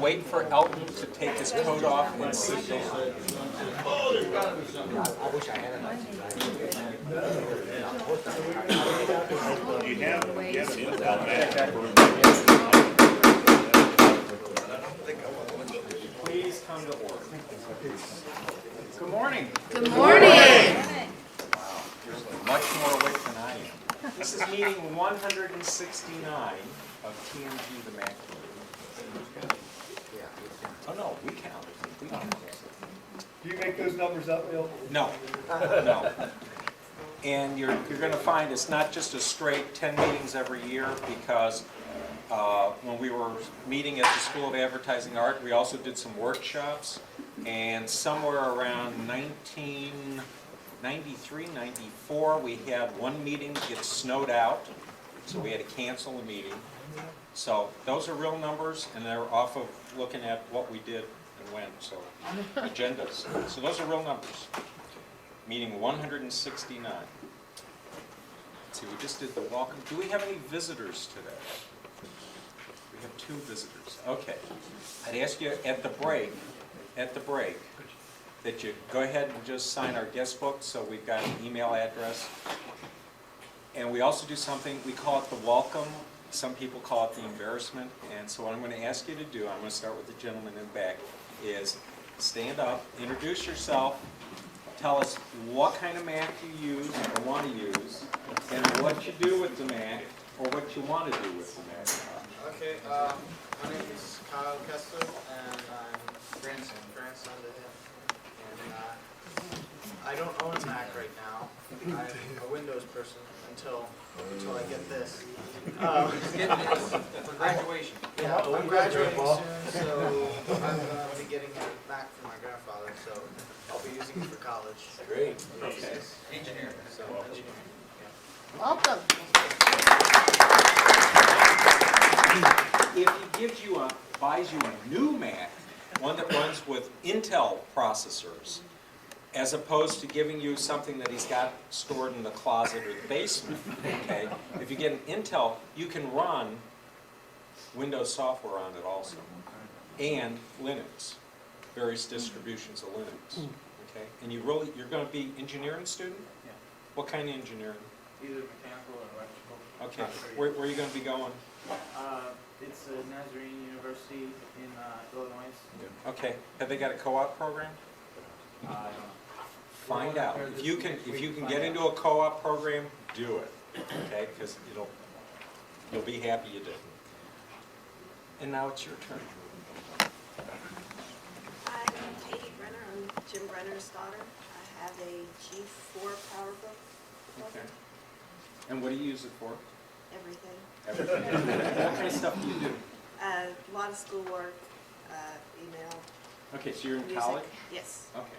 wait for Elton to take his coat off and sit down. You have an Intel Mac. Please come to order. Good morning. Good morning. You're much more awake than I am. This is meeting 169 of TNG the Mac. Oh no, we count. We count. Do you make those numbers up, Bill? No, no. And you're going to find it's not just a straight 10 meetings every year, because when we were meeting at the School of Advertising Art, we also did some workshops, and somewhere around 1993, 94, we had one meeting get snowed out, so we had to cancel the meeting. So those are real numbers, and they're off of looking at what we did and when, so agendas. So those are real numbers. Meeting 169. Let's see, we just did the welcome. Do we have any visitors today? We have 2 visitors. Okay. I'd ask you at the break, that you go ahead and just sign our guest book, so we've got an email address. And we also do something, we call it the welcome. Some people call it the embarrassment. And so what I'm going to ask you to do, I'm going to start with the gentleman in the back, is stand up, introduce yourself, tell us what kind of Mac you use or want to use, and what you do with the Mac, or what you want to do with the Mac. Okay, my name is Kyle Kessler, and I'm grandson to him. And I don't own a Mac right now. I'm a Windows person until I get this. For graduation. Yeah, I'm graduating soon, so I'm going to be getting a Mac from my grandfather, so I'll be using it for college. Great. Okay. Engineer. So, engineering. Welcome. If he buys you a new Mac, one that runs with Intel processors, as opposed to giving you something that he's got stored in the closet or the basement, okay? If you get an Intel, you can run Windows software on it also, and Linux, various distributions of Linux, okay? And you're going to be engineering student? Yeah. What kind of engineering? Either mechanical or electrical. Okay. Where are you going to be going? It's Nazarene University in Illinois. Okay. Have they got a co-op program? I don't know. Find out. If you can get into a co-op program, do it. Okay, because you'll be happy you did. And now it's your turn. I'm Katie Brenner. I'm Jim Brenner's daughter. I have a G4 PowerBook. Okay. And what do you use it for? Everything. Everything. What kind of stuff do you do? A lot of schoolwork, email, Okay, so you're in music. college? Yes. Okay.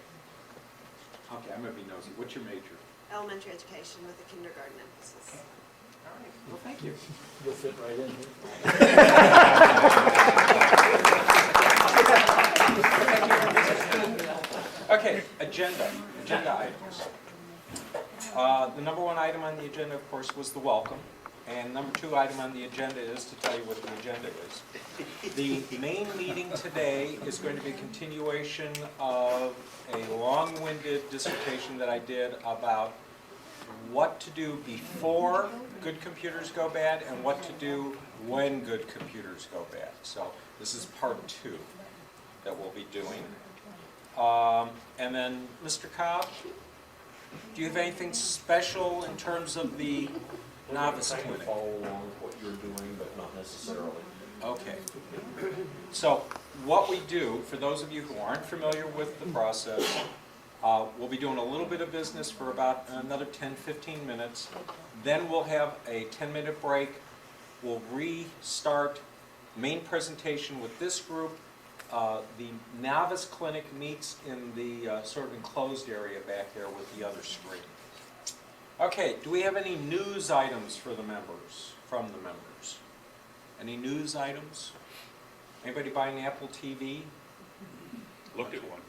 Okay, I'm going to be nosy. What's your major? Elementary education with a kindergarten emphasis. All right. Well, thank you. You'll fit right in here. Okay, agenda items. The number 1 item on the agenda, of course, was the welcome. And number 2 item on the agenda is to tell you what the agenda is. The main meeting today is going to be a continuation of a long-winded dissertation that I did about what to do before good computers go bad and what to do when good computers go bad. So this is part 2 that we'll be doing. And then, Mr. Cobb, do you have anything special in terms of the novice clinic? Follow along with what you're doing, but not necessarily. Okay. So what we do, for those of you who aren't familiar with the process, we'll be doing a little bit of business for about another 10-15 minutes. Then we'll have a 10-minute break. We'll restart main presentation with this group. The novice clinic meets in the sort of enclosed area back there with the other screen. Okay, do we have any news items for the members, from the members? Any news items? Anybody buy an Apple TV? Looked at one.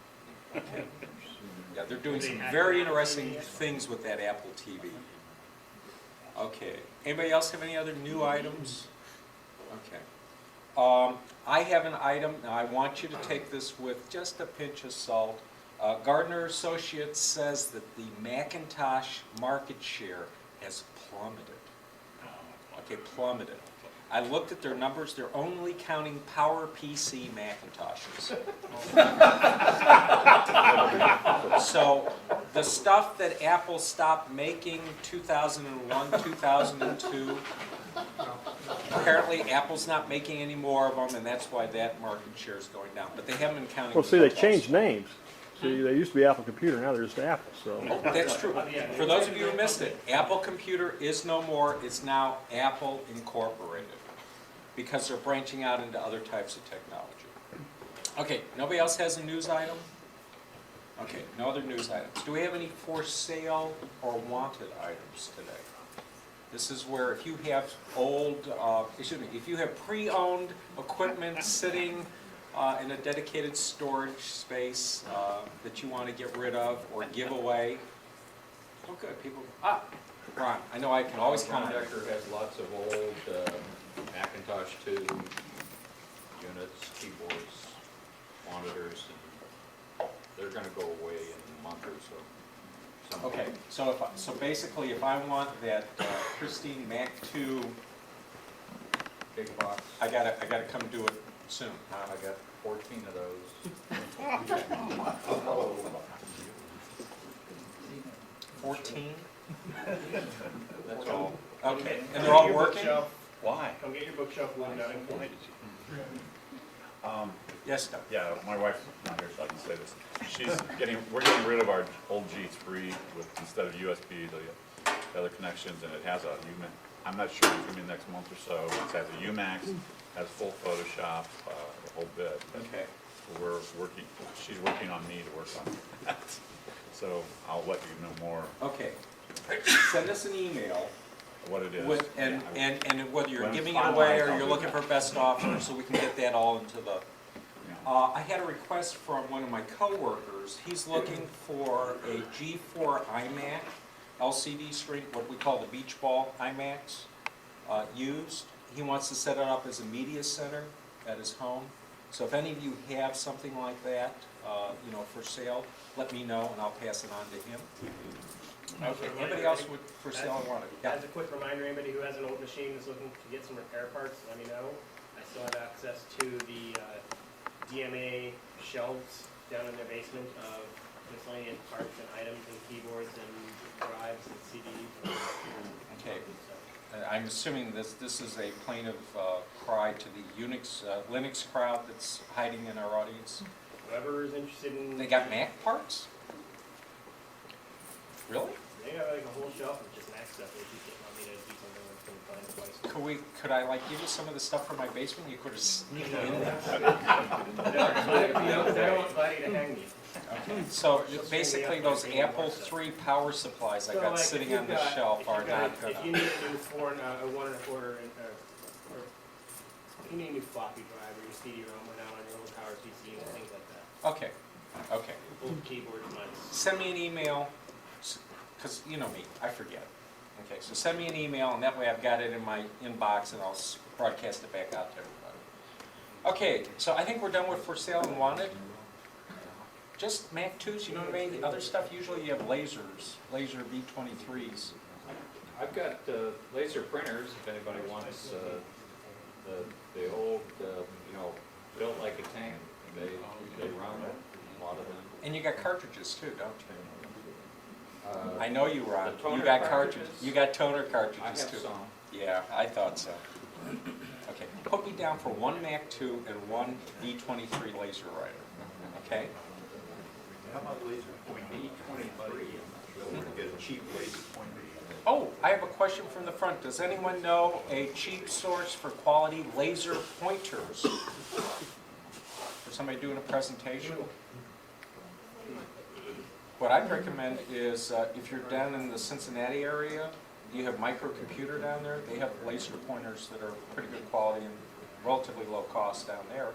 Okay. Yeah, they're doing some very interesting things with that Apple TV. Okay. Anybody else have any other new items? Okay. I have an item, and I want you to take this with just a pinch of salt. Gardner Associates says that the Macintosh market share has plummeted. Okay, plummeted. I looked at their numbers, they're only counting PowerPC Macintoshes. So the stuff that Apple stopped making 2001, 2002, apparently Apple's not making any more of them, and that's why that market share is going down. But they haven't been counting. Well, see, they Macintosh. changed names. See, they used to be Apple Computer, now they're just Apple, so. Oh, that's true. For those of you who missed it, Apple Computer is no more, it's now Apple Incorporated, because they're branching out into other types of technology. Okay, nobody else has a news item? Okay, no other news items. Do we have any for sale or wanted items today? This is where if you have if you have pre-owned equipment sitting in a dedicated storage space that you want to get rid of or give away. Oh, good, people. Ron, I know I can always count on you. Decker has lots of old Macintosh 2 units, keyboards, monitors, and they're gonna go away in a month or so. Okay, so basically, if I want that pristine Mac 2, Big box. I gotta come do it soon. I got 14 of those. 14? That's all. Okay, and they're all working? Why? Come get your bookshelf window. Yes, Doug. Yeah, my wife's not here, so I can say this. We're getting rid of our old G3 with, instead of USB, the other connections, and it has a I'm not sure, it's gonna be next month or so. It has a UMax, has full Photoshop, the whole bit. Okay. She's working on me to work on that. So I'll let you know more Okay. Send us an email what it is. with, and whether you're When it's giving it away or finalized, I'll you're do looking that. for best offer, so we can get that all into the. Yeah. I had a request from one of my coworkers. He's looking for a G4 iMac, LCD screen, what we call the beach ball iMacs, used. He wants to set it up as a media center at his home. So if any of you have something like that, for sale, let me know and I'll pass it on to him. Okay, anybody else would for sale or want it? Yeah. As a quick reminder, anybody who has an old machine that's looking to get some repair parts, let me know. I still have access to the DMA shelves down in their basement of miscellaneous parts and items and keyboards and drives and CDs. Okay. I'm assuming this is a plaintive cry to the Linux crowd that's hiding in our audience. Whoever is interested in. They got Mac parts? Really? They got like a whole shelf of just Mac stuff. They just didn't want me to do something that's going to find a place. Could I give you some of the stuff from my basement? You could have sneaked it in there. They're glad to hang me. Okay. So basically, those Apple III power supplies I So, got like, sitting if you've on the got- shelf if are you've got- not If you gonna. need a new 1.25 inch, or if you need a new floppy drive or your CD-ROM or now on your old power PC and things like that. Okay. Okay. Old keyboards, mice. Send me an email, because you know me, I forget. Okay, so send me an email, and that way I've got it in my inbox, and I'll broadcast it back out to everybody. Okay, so I think we're done with for sale and wanted. Just Mac 2s, you know what I mean? The other stuff, usually you have lasers, laser V23s. I've got laser printers, if anybody wants the old, built like a tank. They run a lot of them. And you got cartridges too, don't you? I Uh, know you, Ron. The toner You got cartridges. cartridges? You got toner I have cartridges too. some. Yeah, I thought so. Okay, put me down for one Mac 2 and one V23 laser writer, okay? How about laser point B23? Get a cheap laser point B. Oh, I have a question from the front. Does anyone know a cheap source for quality laser pointers? For somebody doing a presentation? What I'd recommend is if you're down in the Cincinnati area, you have Microcomputer down there. They have laser pointers that are pretty good quality and relatively low cost down there.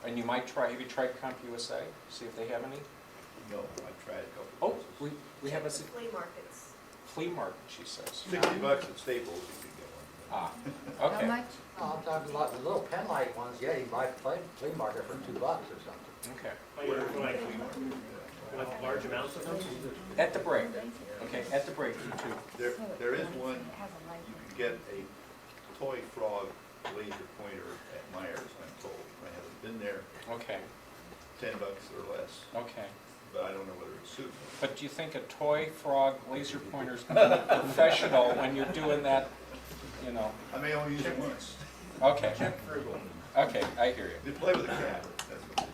And you might try, have you tried CompUSA? See if they have any? No, I tried a couple. Oh, we have a Flea markets. flea market, she says. $60 at Staples, you could get one. Ah, How okay, much? No, I'm talking about the little pen light ones, yeah, you buy flea market for $2 or something. okay. Oh, you're for like large amounts of them? At the break, okay, at the break, you two. There is one, you can get a toy frog laser pointer at Myers, I'm told. I haven't been there, Okay, $10 or less, okay. but I don't know whether it's suitable. But do you think a toy frog laser pointer's professional when you're doing that, you know? I may only use it once. Okay, okay, I hear you. They play with a cat, that's what they do.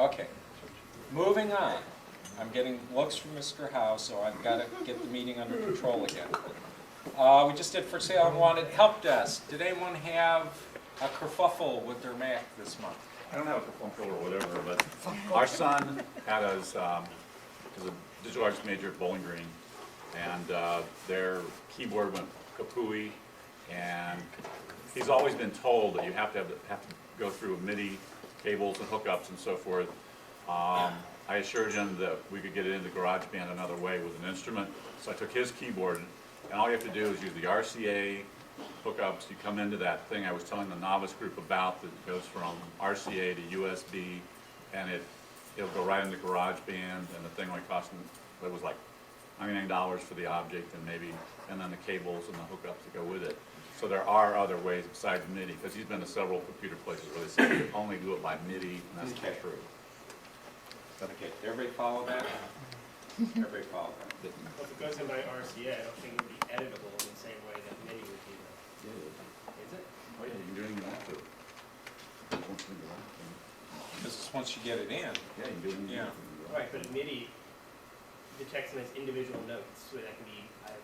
Okay, moving on. I'm getting looks from Mr. Howe, so I've got to get the meeting under control again. We just did for sale and wanted help desk. Did anyone have a kerfuffle with their Mac this month? I don't have a phone or whatever, but our son had his, is a digital arts major at Bowling Green, and their keyboard went kapooey, and he's always been told that you have to go through MIDI cables and hookups and so forth. I assured him that we could get it into GarageBand another way with an instrument, so I took his keyboard, and all you have to do is use the RCA hookups. You come into that thing I was telling the novice group about that goes from RCA to USB, and it'll go right into GarageBand, and the thing only cost him, it was like $99 for the object, and then the cables and the hookups that go with it. So there are other ways besides MIDI, because he's been to several computer places where they say you only do it by MIDI, and that's not true. Okay, everybody follow that? Everybody follow that? Well, if it goes in by RCA, I don't think it would be editable in the same way that MIDI would be. Is it? Oh yeah, you can do anything you want to. Because it's once you get it in. Yeah, you can do anything you want to. Right, but MIDI detects them as individual notes, so that can be,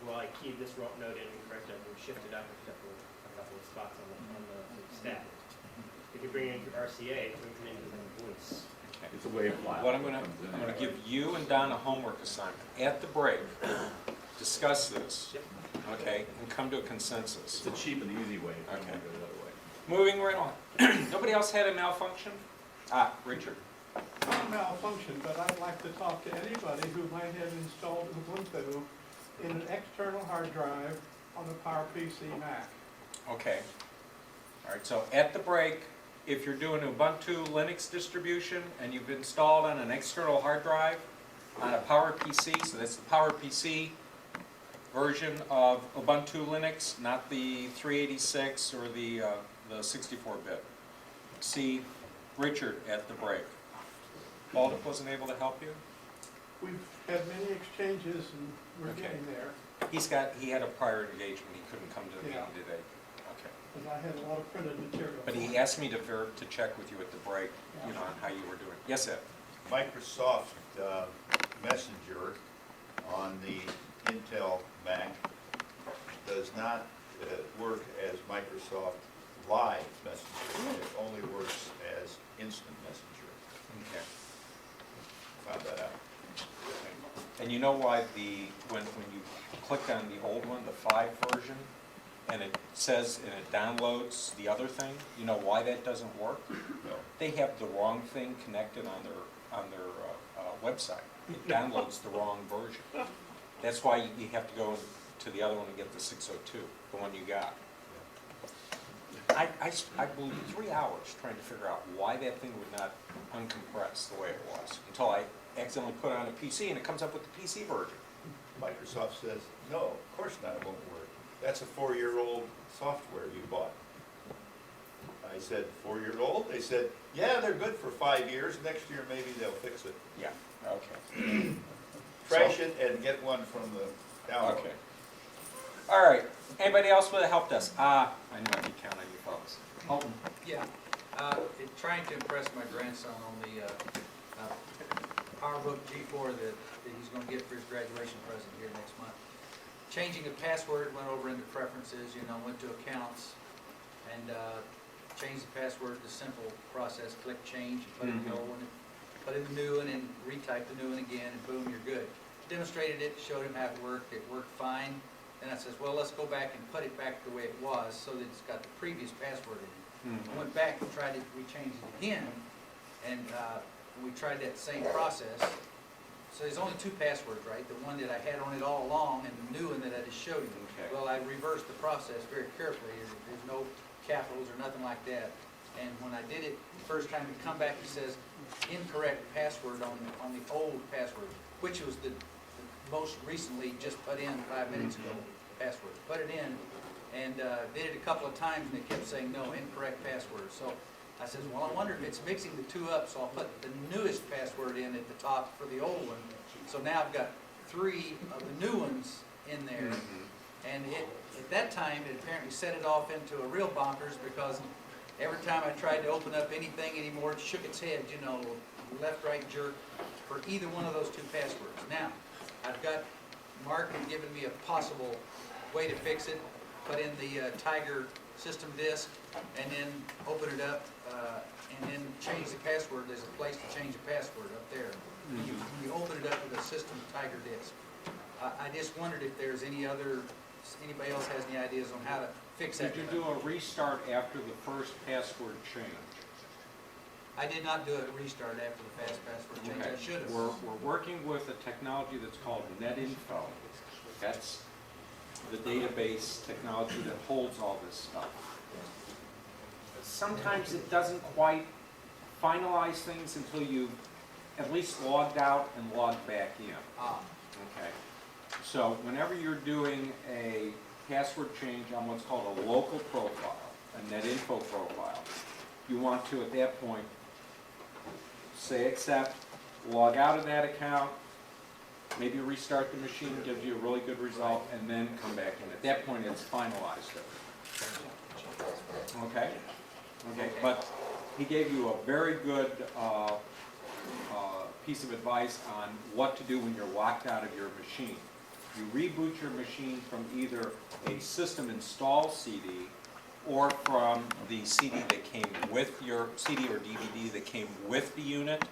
well, I keyed this note in and corrected it and shift it up a couple of spots on the stack. If you bring it into RCA, it brings it into the voice. It's a wave file. What I'm gonna give you and Don a homework assignment. At the break, discuss this, okay, and come to a consensus. It's a cheap and easy way. If you Okay. want to go the other way. Moving right on. Nobody else had a malfunction? Ah, Richard. Not malfunction, but I'd like to talk to anybody who might have installed Ubuntu in an external hard drive on a PowerPC Mac. Okay. All right, so at the break, if you're doing Ubuntu Linux distribution and you've installed on an external hard drive on a PowerPC, so that's the PowerPC version of Ubuntu Linux, not the 386 or the 64-bit. See Richard at the break. Baldock wasn't able to help you? We've had many exchanges and we're Okay. getting there, He had a prior engagement, he couldn't come to the meeting Yeah. today. Okay. because I had a lot of printed material. But he asked me to check with you at the break, you know, on how you were doing. Yes, Ed? Microsoft Messenger on the Intel Mac does not work as Microsoft Live Messenger. It only works as Instant Messenger. Okay. Found that out. And you know why when you click on the old one, the 5 version, and it says, and it downloads the other thing, you know why that doesn't work? No. They have the wrong thing connected on their website. It downloads the wrong version. That's why you have to go to the other one and get the 602, the one you got. I blew 3 hours trying to figure out why that thing would not uncompress the way it was, until I accidentally put it on a PC and it comes up with the PC version. Microsoft says, no, of course not, it won't work. That's a 4-year-old software you bought. I said, 4-year-old? They said, yeah, they're good for 5 years. Next year, maybe they'll fix it. Yeah, okay. Trash it and get one from the download. Okay. All right, anybody else with a help desk? I knew I could count on you folks. Holton. Yeah, trying to impress my grandson on the PowerBook G4 that he's going to get for his graduation present here next month. Changing a password, went over into preferences, went to accounts, and changed the password to simple process, click change, and put in the old one, and put in the new one, and retype the new one again, and boom, you're good. Demonstrated it, showed him how it worked fine. Then I says, well, let's go back and put it back the way it was so that it's got the previous password in it. I went back and tried it, we changed it again, and we tried that same process, So there's only two passwords, right? The one that I had on it all along and the new one that I just showed you. Okay. Well, I reversed the process very carefully. There's no capitals or nothing like that. And when I did it, the first time it come back, it says incorrect password on the old password, which was the most recently just put in 5 minutes ago password. Put it in and did it a couple of times and it kept saying no, incorrect password. So I said, well, I wonder if it's mixing the two up, so I'll put the newest password in at the top for the old one. So now I've got 3 of the new ones in there. And at that time, it apparently set it off into a real bonkers because every time I tried to open up anything anymore, it shook its head, you know, left, right jerk for either one of those 2 passwords. Now, I've got Mark had given me a possible way to fix it. Put in the Tiger system disk and then open it up and then change the password. There's a place to change the password up there. You open it up with a system Tiger disk. I just wondered if there's anybody else has any ideas on how to fix that. Did you do a restart after the first password change? I did not do a restart after the fast password change. Okay. I should have. We're working with a technology that's called NetInfo. That's the database technology that holds all this stuff. Sometimes it doesn't quite finalize things until you've at least logged out and logged back in. Okay. So whenever you're doing a password change on what's called a local profile, a NetInfo profile, you want to, at that point, say accept, log out of that account, maybe restart the machine, gives you a really good result, and then come back in. At that point, it's finalized. Okay? Okay, but he gave you a very good piece of advice on what to do when you're locked out of your machine. You reboot your machine from either a system install CD or from the CD that came with your CD or DVD that came with the unit.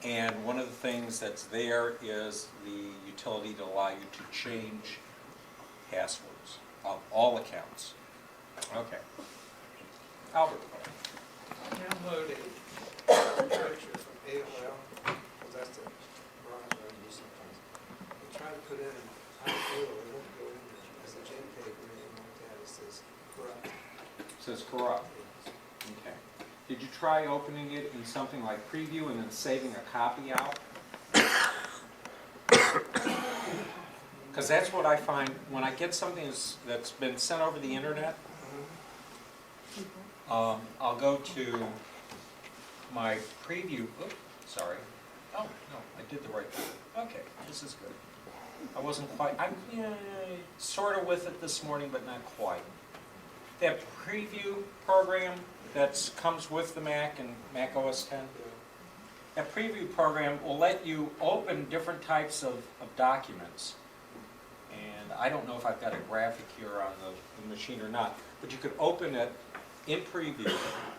And one of the things that's there is the utility to allow you to change passwords of all accounts. Okay. Albert. I downloaded a picture from AOL, because that's the browser I use sometimes. I try to put in an IPO, it won't go in there as a JPEG or anything like that, it says corrupt. It says corrupt. Okay. Did you try opening it in something like Preview and then saving a copy out? Because that's what I find when I get something that's been sent over the internet. I'll go to my Preview. Oops, sorry. Oh, no, I did the right thing. Okay, this is good. I wasn't quite, I'm sort of with it this morning, but not quite. That Preview program that comes with the Mac and Mac OS X, that Preview program will let you open different types of documents. And I don't know if I've got a graphic here on the machine or not, but you could open it in Preview,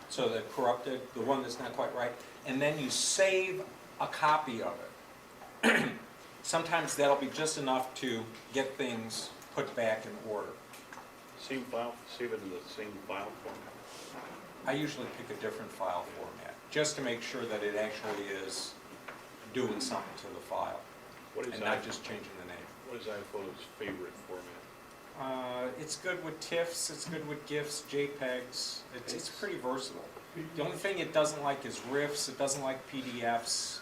so that corrupted, the one that's not quite right, and then you save a copy of it. Sometimes that'll be just enough to get things put back in order. Same file, save it in the same file format. I usually pick a different file format, just to make sure that it actually is doing something to the file, and not just changing the name. What is iPhoto's favorite format? It's good with TIFFs, it's good with GIFs, JPEGs, it's pretty versatile. The only thing it doesn't like is RIFs, it doesn't like PDFs.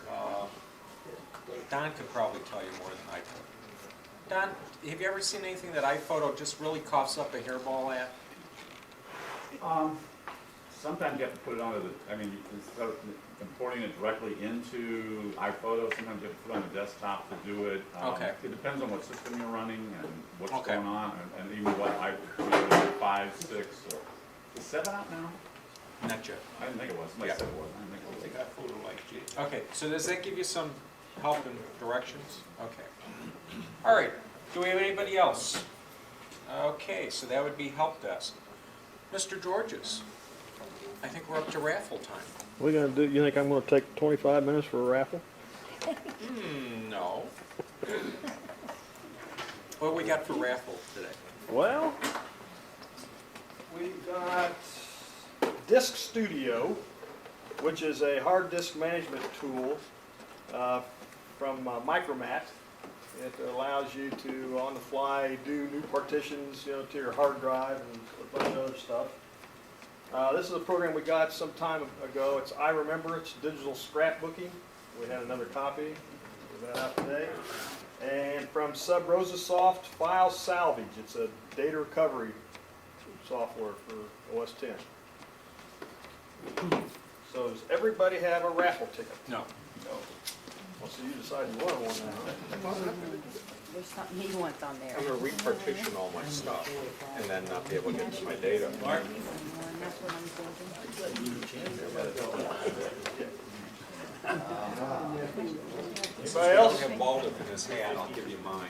Don could probably tell you more than I could. Don, have you ever seen anything that iPhoto just really coughs up a hairball at? Sometimes you have to put it onto the, I mean, instead of importing it directly into iPhoto, sometimes you have to put it on the desktop to do it. Okay. It depends on what system you're running and what's Okay. going on, and even what 5, 6, or, is 7 out now? Not yet. I didn't think it was, somebody Yeah. said it was, I didn't think it was. They got photo like J. Okay, so does that give you some help and directions? Okay. All right, do we have anybody else? Okay, so that would be help desk. Mr. Georges, I think we're up to raffle time. We're gonna do, you think I'm gonna take 25 minutes for a raffle? No. What we got for raffle today? Well, we've got Disk Studio, which is a hard disk management tool from Micromat. It allows you to, on the fly, do new partitions, you know, to your hard drive and a bunch of other stuff. This is a program we got some time ago. It's I Remember. It's digital scrapbooking. We had another copy of that out today. And from Sub Rosa Soft, File Salvage. It's a data recovery software for OS 10. So does everybody have a raffle ticket? No. No. Well, so you decide you want one now. There's something he wants on there. I'm gonna repartition all my stuff and then not be able to get to my data. Mark? That's what I'm thinking. Anybody else? Have Walden in his hat, I'll give you mine.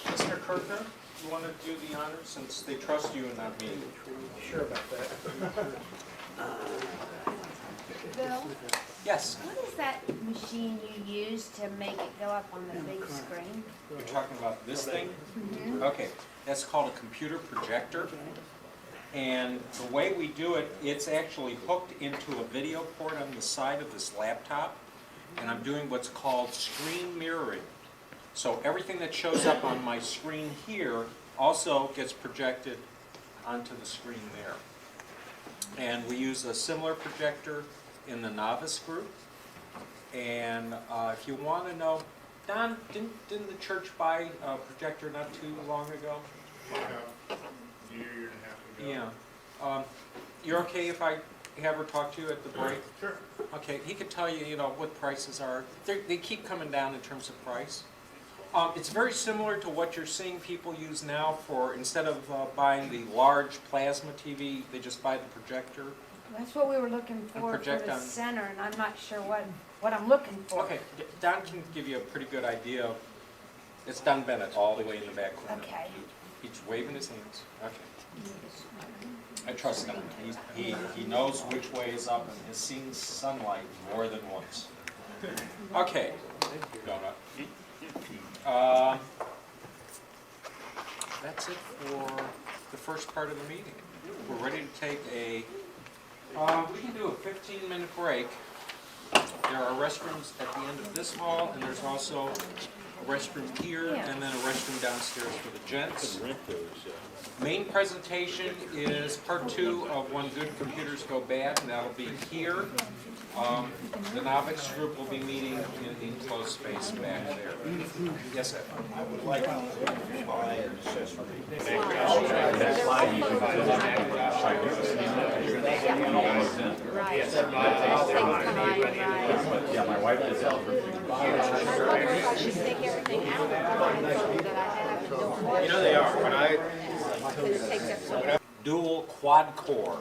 Mr. Kirkner, you want to do the honors since they trust you and not me? Sure about that. Bill, Yes. what is that machine you use to make it go up on the big screen? You're talking about this thing? Okay, that's called a computer projector. And the way we do it, it's actually hooked into a video port on the side of this laptop. And I'm doing what's called screen mirroring. So everything that shows up on my screen here also gets projected onto the screen there. And we use a similar projector in the novice group. And if you want to know, Don, didn't the church buy a projector not too long ago? Year and a half ago. Yeah. You're okay if I have her talk to you at the break? Sure. Okay, he could tell you, you know, what prices are. They keep coming down in terms of price. It's very similar to what you're seeing people use now for, instead of buying the large plasma TV, they just buy the projector. That's what we were looking for project the on- center, and I'm not sure what I'm looking for. Okay, Don can give you a pretty good idea. It's Don Bennett, all the way in the back corner. Okay. He's waving his hands. Okay. I trust him. He knows which way is up and has seen sunlight more than once. Okay. Donut. That's it for the first part of the meeting. We're ready to take a, we can do a 15-minute break. There are restrooms at the end of this hall, and there's also a restroom here, and then a restroom downstairs for the gents. Main presentation is part 2 of When Good Computers Go Bad, and that'll be here. The novice group will be meeting in the enclosed space back there. Yes, Ed? I would like to buy an accessory. Yeah, my wife did that. I should take everything out that I have to do. You know they are. When I It takes up so much. dual quad-core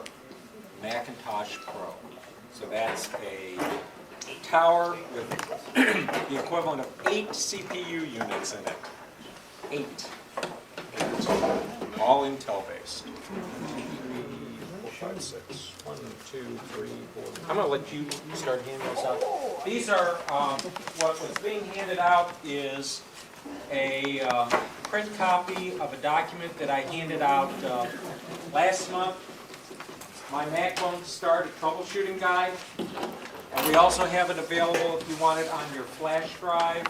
Macintosh Pro. So that's a tower with the equivalent of 8 CPU units in it. 8. All Intel-based. 3, 4, 5, 6. 1, 2, 3, 4. I'm going to let you start handing those out. These are, what was being handed out is a print copy of a document that I handed out last month. My Mac won't start, a troubleshooting guide. And we also have it available if you want it on your flash drive.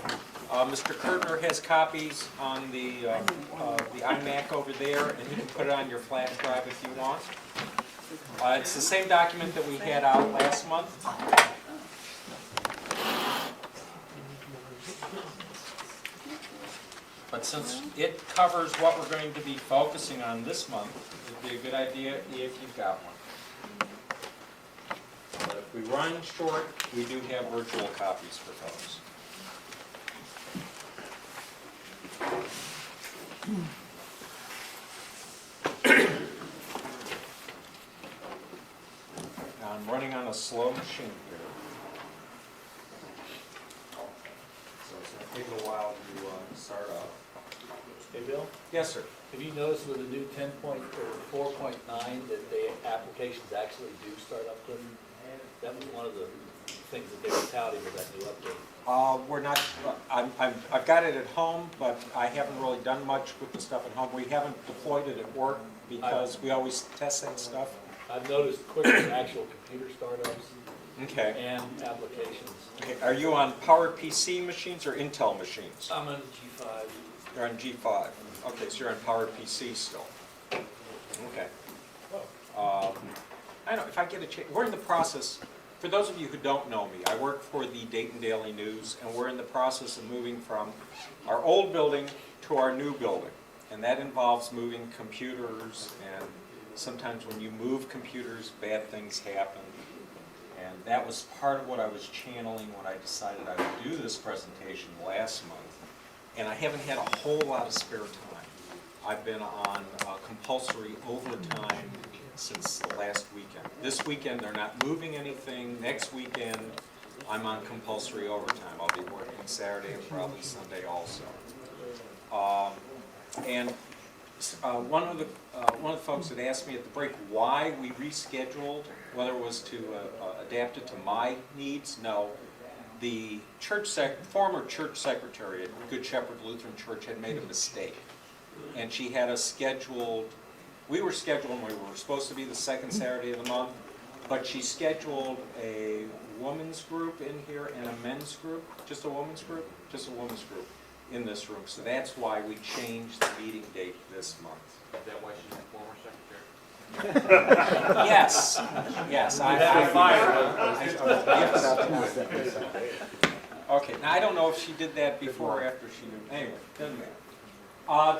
Mr. Kirtner has copies on the iMac over there, and he can put it on your flash drive if you want. It's the same document that we had out last month. But since it covers what we're going to be focusing on this month, it'd be a good idea if you've got one. But if we run short, we do have virtual copies for those. Now I'm running on a slow machine here. So it's going to take a while to start up. Hey, Bill, Yes, sir. have you noticed with the new 10.4.9 that the applications actually do start uploading? That was one of the things that they were touting with that new update. We're not, I've got it at home, but I haven't really done much with the stuff at home. We haven't deployed it at work because we always test that stuff. I've noticed quicker than actual computer startups, Okay. and applications. Okay, are you on PowerPC machines or Intel machines? I'm on G5. You're on G5. Okay, so you're on PowerPC still. Okay. I know, if I get a chance, we're in the process, for those of you who don't know me, I work for the Dayton Daily News, and we're in the process of moving from our old building to our new building. And that involves moving computers, and sometimes when you move computers, bad things happen. And that was part of what I was channeling when I decided I would do this presentation last month. And I haven't had a whole lot of spare time. I've been on compulsory overtime since the last weekend. This weekend, they're not moving anything. Next weekend, I'm on compulsory overtime. I'll be working Saturday and probably Sunday also. One of the folks had asked me at the break why we rescheduled, whether it was to adapt it to my needs. No, the former church secretary at Good Shepherd Lutheran Church had made a mistake, and she had us scheduled. We were scheduled when we were supposed to be the second Saturday of the month, but she scheduled a women's group in here and a men's group. Just a women's group? Just a women's group in this room. So that's why we changed the meeting date this month. Is that why she's the former secretary? Yes, yes. Okay, now I don't know if she did that before or after she knew. Anyway, doesn't matter.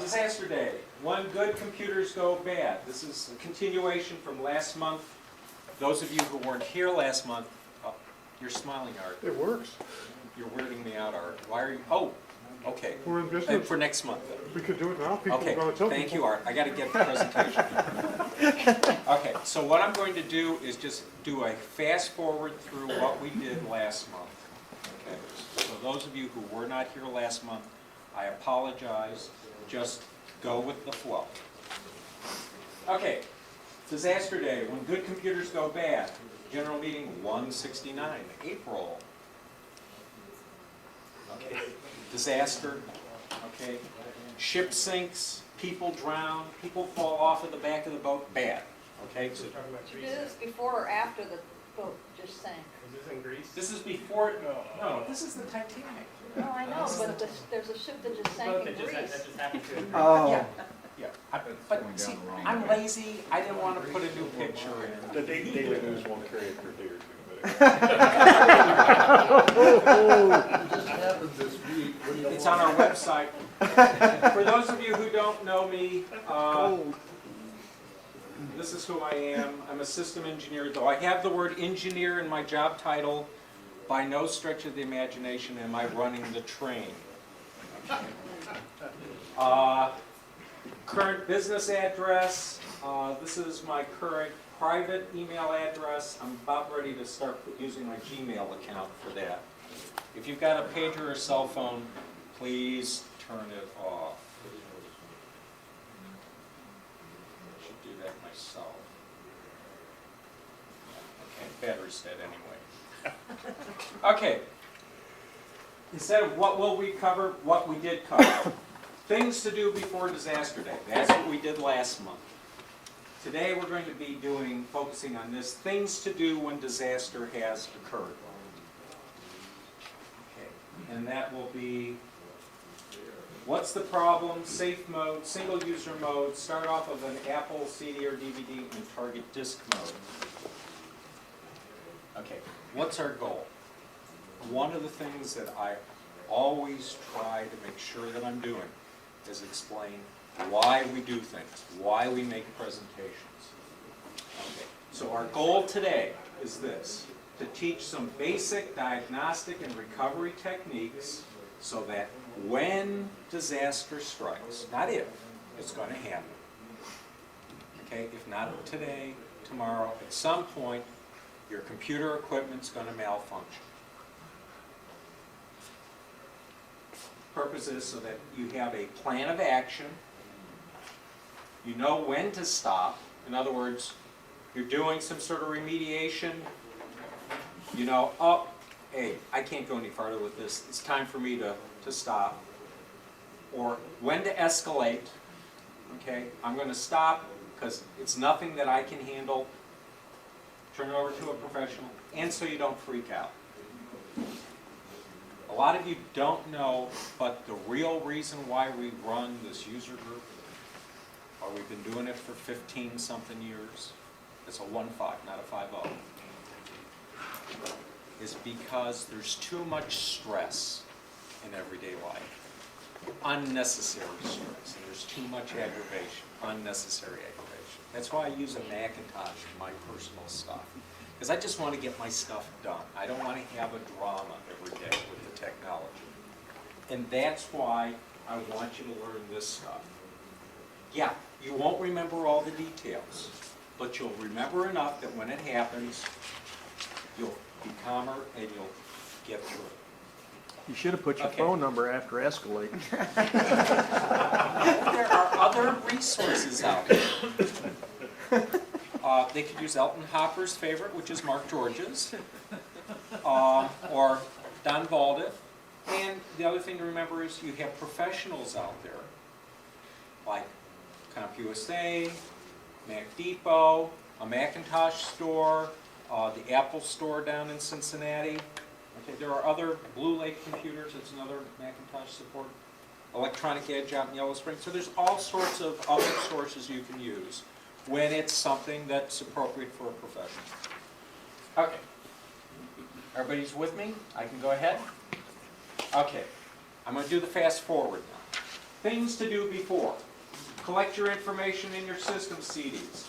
Disaster day. When good computers go bad. This is a continuation from last month. Those of you who weren't here last month, you're smiling, Art. It works. You're weirding me out, Art. Why are you? Oh, okay. We're in business. For next month, then. We could do it now. People Okay, are going to tell thank people. you, Art. I got to get the presentation. Okay, so what I'm going to do is just do a fast forward through what we did last month. Okay, so those of you who were not here last month, I apologize. Just go with the flow. Okay, disaster day, when good computers go bad. General meeting 169, April. Okay, disaster. Okay, ship sinks, people drown, people fall off of the back of the boat, bad. Okay, so Did you do this before or after the boat just sank? Is this in Greece? this is before, no, this is the Titanic. No, I know, but there's a ship that just sank in Greece. That just happened to Yeah, yeah. But going down see, the wrong I'm way. lazy, I didn't want to put a new picture in. The Daily News won't carry it for a day or two, Just happened this week. What do you It's want? on our website. For those of you who don't know me, this is who I am. I'm a system engineer, though I have the word engineer in my job title. By no stretch of the imagination am I running the train. Current business address. This is my current private email address. I'm about ready to start using my Gmail account for that. If you've got a pager or cell phone, please turn it off. I should do that myself. Okay, battery's dead anyway. Okay. Instead of what will we cover, what we did cover. Things to do before disaster day. That's what we did last month. Today we're going to be focusing on this, things to do when disaster has occurred. Okay. And that will be, what's the problem, safe mode, single user mode, start off of an Apple CD or DVD, and target disk mode. Okay, what's our goal? One of the things that I always try to make sure that I'm doing is explain why we do things, why we make presentations. Okay, so our goal today is this, to teach some basic diagnostic and recovery techniques so that when disaster strikes, not if, it's going to happen. Okay, if not today, tomorrow, at some point, your computer equipment's going to malfunction. Purpose is so that you have a plan of action. You know when to stop. In other words, you're doing some sort of remediation. You know, oh, hey, I can't go any farther with this. It's time for me to stop. Or when to escalate. Okay, I'm going to stop because it's nothing that I can handle. turn it over to a professional, and so you don't freak out. A lot of you don't know, but the real reason why we run this user group, or we've been doing it for 15-something years, it's a 1-5, not a 5-0, is because there's too much stress in everyday life. Unnecessary stress, and there's too much aggravation, unnecessary aggravation. That's why I use a Macintosh for my personal stuff, because I just want to get my stuff done. I don't want to have a drama every day with the technology. And that's why I want you to learn this stuff. Yeah, you won't remember all the details, but you'll remember enough that when it happens, you'll be calmer and you'll get through it. You should have put your Okay. phone number after escalate. There are other resources out there. They could use Elton Hopper's favorite, which is Mark George's, or Don Valdeth. And the other thing to remember is you have professionals out there, like CompUSA, Mac Depot, a Macintosh store, the Apple store down in Cincinnati. Okay, there are other Blue Lake Computers, it's another Macintosh support. Electronic Edge out in Yellow Spring. So there's all sorts of other sources you can use when it's something that's appropriate for a professional. Okay. Everybody's with me? I can go ahead? Okay. I'm going to do the fast forward now. Things to do before. Collect your information in your system CDs.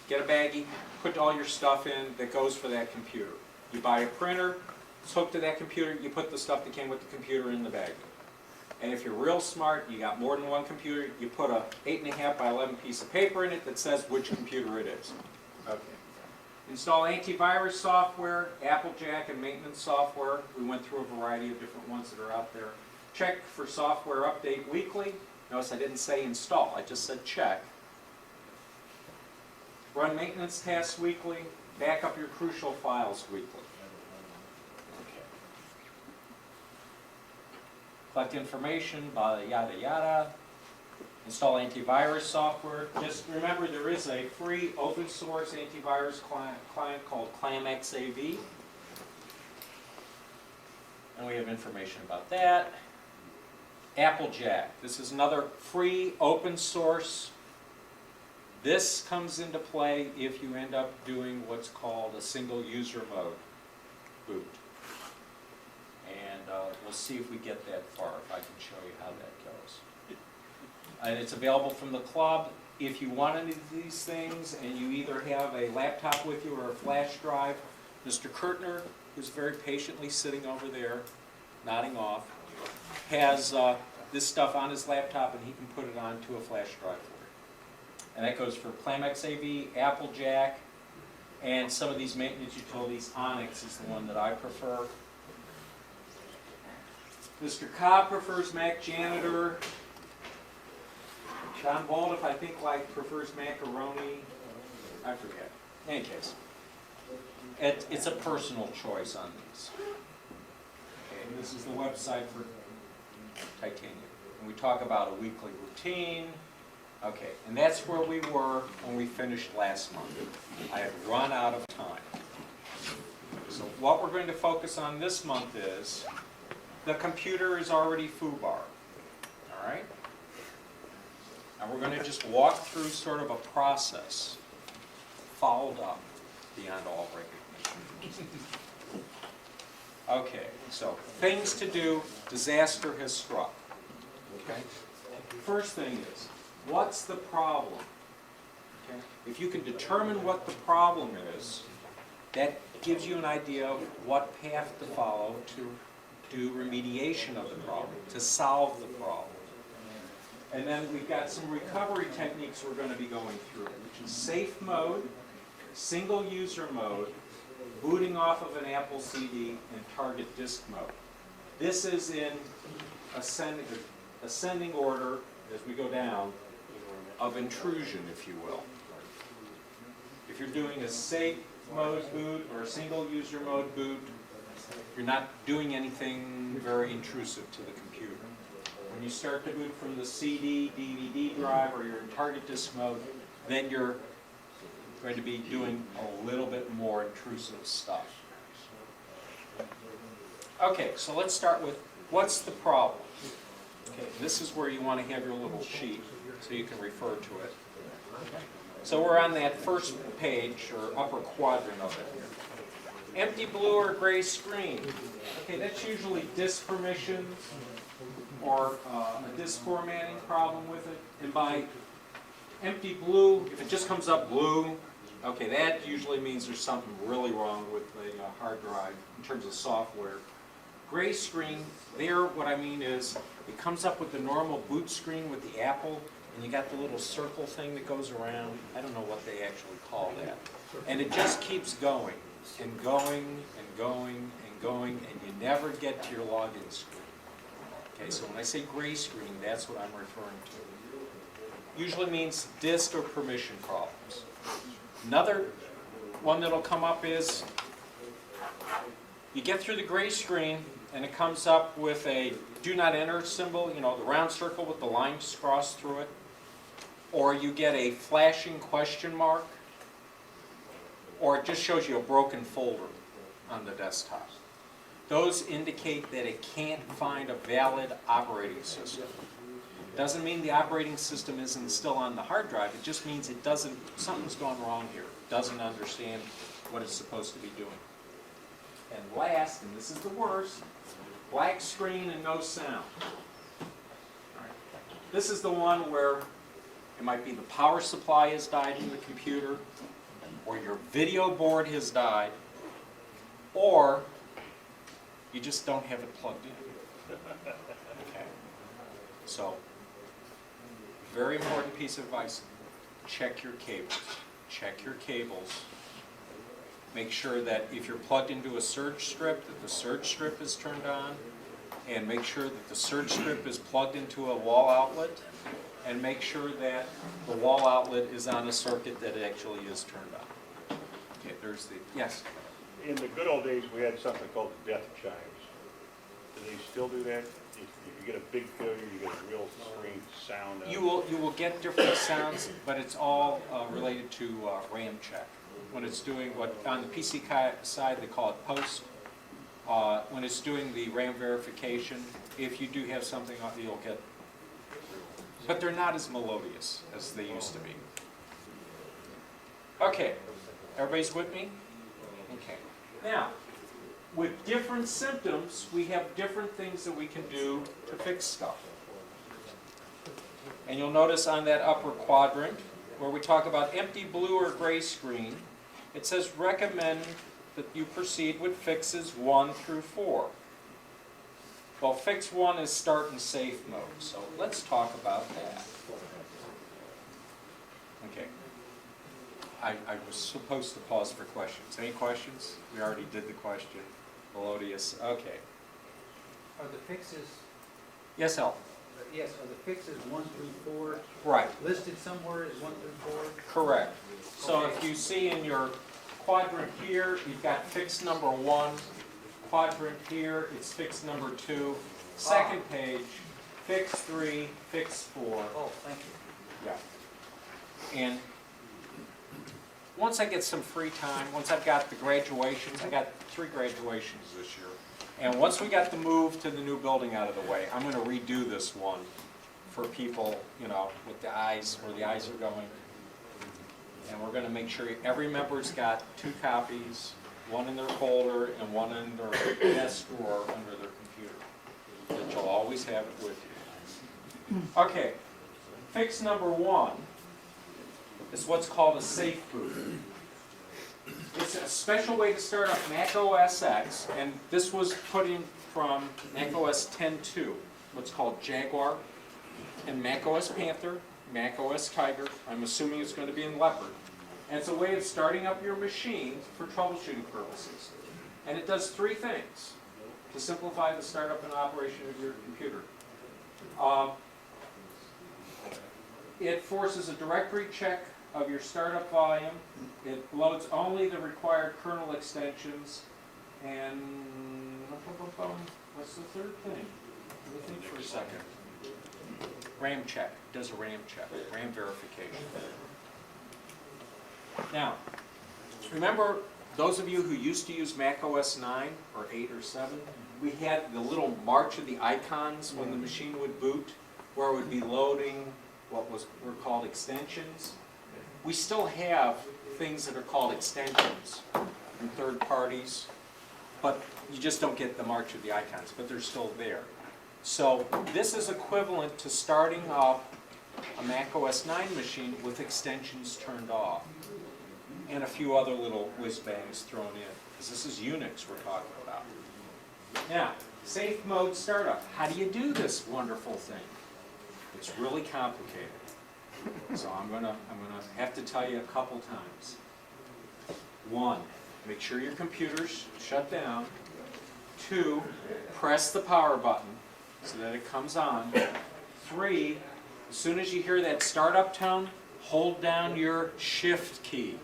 Get a baggie, put all your stuff in that goes for that computer. You buy a printer, it's hooked to that computer, you put the stuff that came with the computer in the baggie. And if you're real smart, you got more than one computer, you put a 8.5 by 11 piece of paper in it that says which computer it is. Okay. Install antivirus software, Applejack, and maintenance software. We went through a variety of different ones that are out there. Check for software update weekly. Notice I didn't say install, I just said check. Run maintenance tasks weekly. Back up your crucial files weekly. Collect information, yada yada. Install antivirus software. Just remember there is a free open source antivirus client called ClamXAV. And we have information about that. Applejack. This is another free open source. This comes into play if you end up doing what's called a single user mode boot. And we'll see if we get that far, if I can show you how that goes. And it's available from the club. If you want any of these things and you either have a laptop with you or a flash drive, Mr. Kurtner, who's very patiently sitting over there, nodding off, has this stuff on his laptop and he can put it onto a flash drive for you. And that goes for ClamXAV, Applejack, and some of these maintenance utilities. Onyx is the one that I prefer. Mr. Cobb prefers Mac Janitor. John Baldoff, I think, prefers Macaroni. I forget. In any case, it's a personal choice on these. Okay, and this is the website for Titanium. And we talk about a weekly routine. Okay, and that's where we were when we finished last month. I have run out of time. So what we're going to focus on this month is the computer is already FUBAR. All right? And we're going to just walk through sort of a process followed up beyond all recognition. Okay, so things to do, disaster has struck. Okay? First thing is, what's the problem? Okay? If you can determine what the problem is, that gives you an idea of what path to follow to do remediation of the problem, to solve the problem. And then we've got some recovery techniques we're going to be going through, which is safe mode, single user mode, booting off of an Apple CD, and target disk mode. This is in ascending order as we go down of intrusion, if you will. If you're doing a safe mode boot or a single user mode boot, you're not doing anything very intrusive to the computer. When you start to boot from the CD, DVD drive, or you're in target disk mode, then you're going to be doing a little bit more intrusive stuff. Okay, so let's start with what's the problem? Okay, this is where you want to have your little sheet so you can refer to it. So we're on that first page or upper quadrant of it. Empty blue or gray screen. Okay, that's usually disk permissions or a disk formatting problem with it. And by empty blue, if it just comes up blue, okay, that usually means there's something really wrong with the hard drive in terms of software. Gray screen, there what I mean is it comes up with the normal boot screen with the Apple, and you got the little circle thing that goes around. I don't know what they actually call that. And it just keeps going and going and going and going, and you never get to your login screen. Okay, so when I say gray screen, that's what I'm referring to. Usually means disk or permission problems. Another one that'll come up is you get through the gray screen and it comes up with a do not enter symbol, you know, the round circle with the lines crossed through it. Or you get a flashing question mark, or it just shows you a broken folder on the desktop. Those indicate that it can't find a valid operating system. Doesn't mean the operating system isn't still on the hard drive, it just means it doesn't, something's gone wrong here. It doesn't understand what it's supposed to be doing. And last, and this is the worst, black screen and no sound. This is the one where it might be the power supply has died in the computer, or your video board has died, or you just don't have it plugged in. Okay. So, very important piece of advice, check your cables. Check your cables. Make sure that if you're plugged into a surge strip, that the surge strip is turned on, and make sure that the surge strip is plugged into a wall outlet, and make sure that the wall outlet is on a circuit that actually is turned on. Okay, there's the, yes? In the good old days, we had something called the death chimes. Do they still do that? If you get a big failure, you get a real screen sound. You will get different sounds, but it's all related to RAM check. When it's doing what, on the PC side, they call it post. When it's doing the RAM verification, if you do have something, you'll get, but they're not as melodious as they used to be. Okay, everybody's with me? Okay. Now, with different symptoms, we have different things that we can do to fix stuff. And you'll notice on that upper quadrant, where we talk about empty blue or gray screen, it says recommend that you proceed with fixes 1 through 4. Well, fix 1 is start in safe mode, so let's talk about that. Okay. I was supposed to pause for questions. Any questions? We already did the question. Melodious. Okay. Are the fixes, Yes, Al? yes, are the fixes 1 through 4 Right. listed somewhere as 1 through 4? Correct. So if you see in your quadrant here, you've got fix number 1. Quadrant here, it's fix number 2. Second page, fix 3, fix 4. Oh, thank you. Yeah. And once I get some free time, once I've got the graduations, I got 3 graduations this year. And once we got the move to the new building out of the way, I'm going to redo this one for people, you know, with the eyes, where the eyes are going. And we're going to make sure every member's got 2 copies, one in their folder and one in their desk drawer under their computer. That you'll always have it with you. Okay, fix number 1 is what's called a safe boot. It's a special way to start up Mac OS X, and this was put in from Mac OS 10.2, what's called Jaguar, and Mac OS Panther, Mac OS Tiger. I'm assuming it's going to be in Leopard. And it's a way of starting up your machine for troubleshooting purposes. And it does 3 things to simplify the startup and operation of your computer. It forces a directory check of your startup volume. It loads only the required kernel extensions. And what's the third thing? Let me think for a second. RAM check. It does a RAM check, RAM verification. Now, remember, those of you who used to use Mac OS 9 or 8 or 7, we had the little march of the icons when the machine would boot, where it would be loading what were called extensions. We still have things that are called extensions from third parties, but you just don't get the march of the icons, but they're still there. So this is equivalent to starting up a Mac OS 9 machine with extensions turned off and a few other little whiz bangs thrown in, because this is Unix we're talking about. Now, safe mode startup. How do you do this wonderful thing? It's really complicated. So I'm gonna have to tell you a couple times. 1, make sure your computer's shut down. 2, press the power button so that it comes on. 3, as soon as you hear that startup tone, hold down your shift key.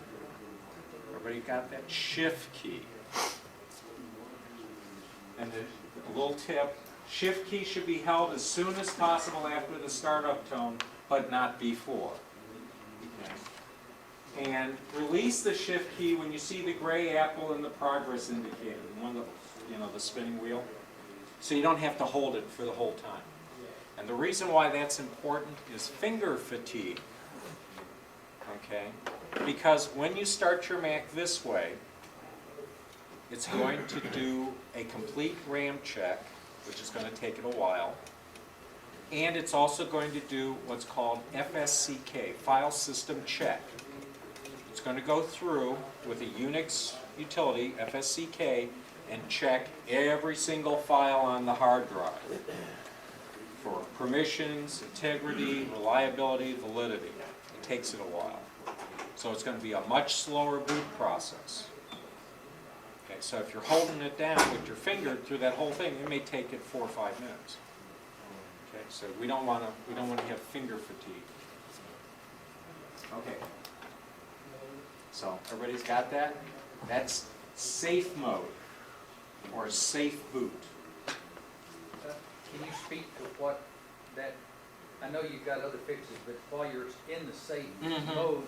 Everybody got that? Shift key. And a little tip, shift key should be held as soon as possible after the startup tone, but not before. Okay. And release the shift key when you see the gray apple and the progress indicator, the one that, the spinning wheel. So you don't have to hold it for the whole time. And the reason why that's important is finger fatigue. Okay? Because when you start your Mac this way, it's going to do a complete RAM check, which is going to take it a while. And it's also going to do what's called FSCK, File System Check. It's going to go through with a Unix utility, FSCK, and check every single file on the hard drive for permissions, integrity, reliability, validity. It takes it a while. So it's going to be a much slower boot process. Okay, so if you're holding it down with your finger through that whole thing, it may take it 4 or 5 minutes. Okay, so we don't want to have finger fatigue. Okay. So everybody's got that? That's safe mode or safe boot. Can you speak to what that, I know you've got other fixes, but while you're in the safe mode,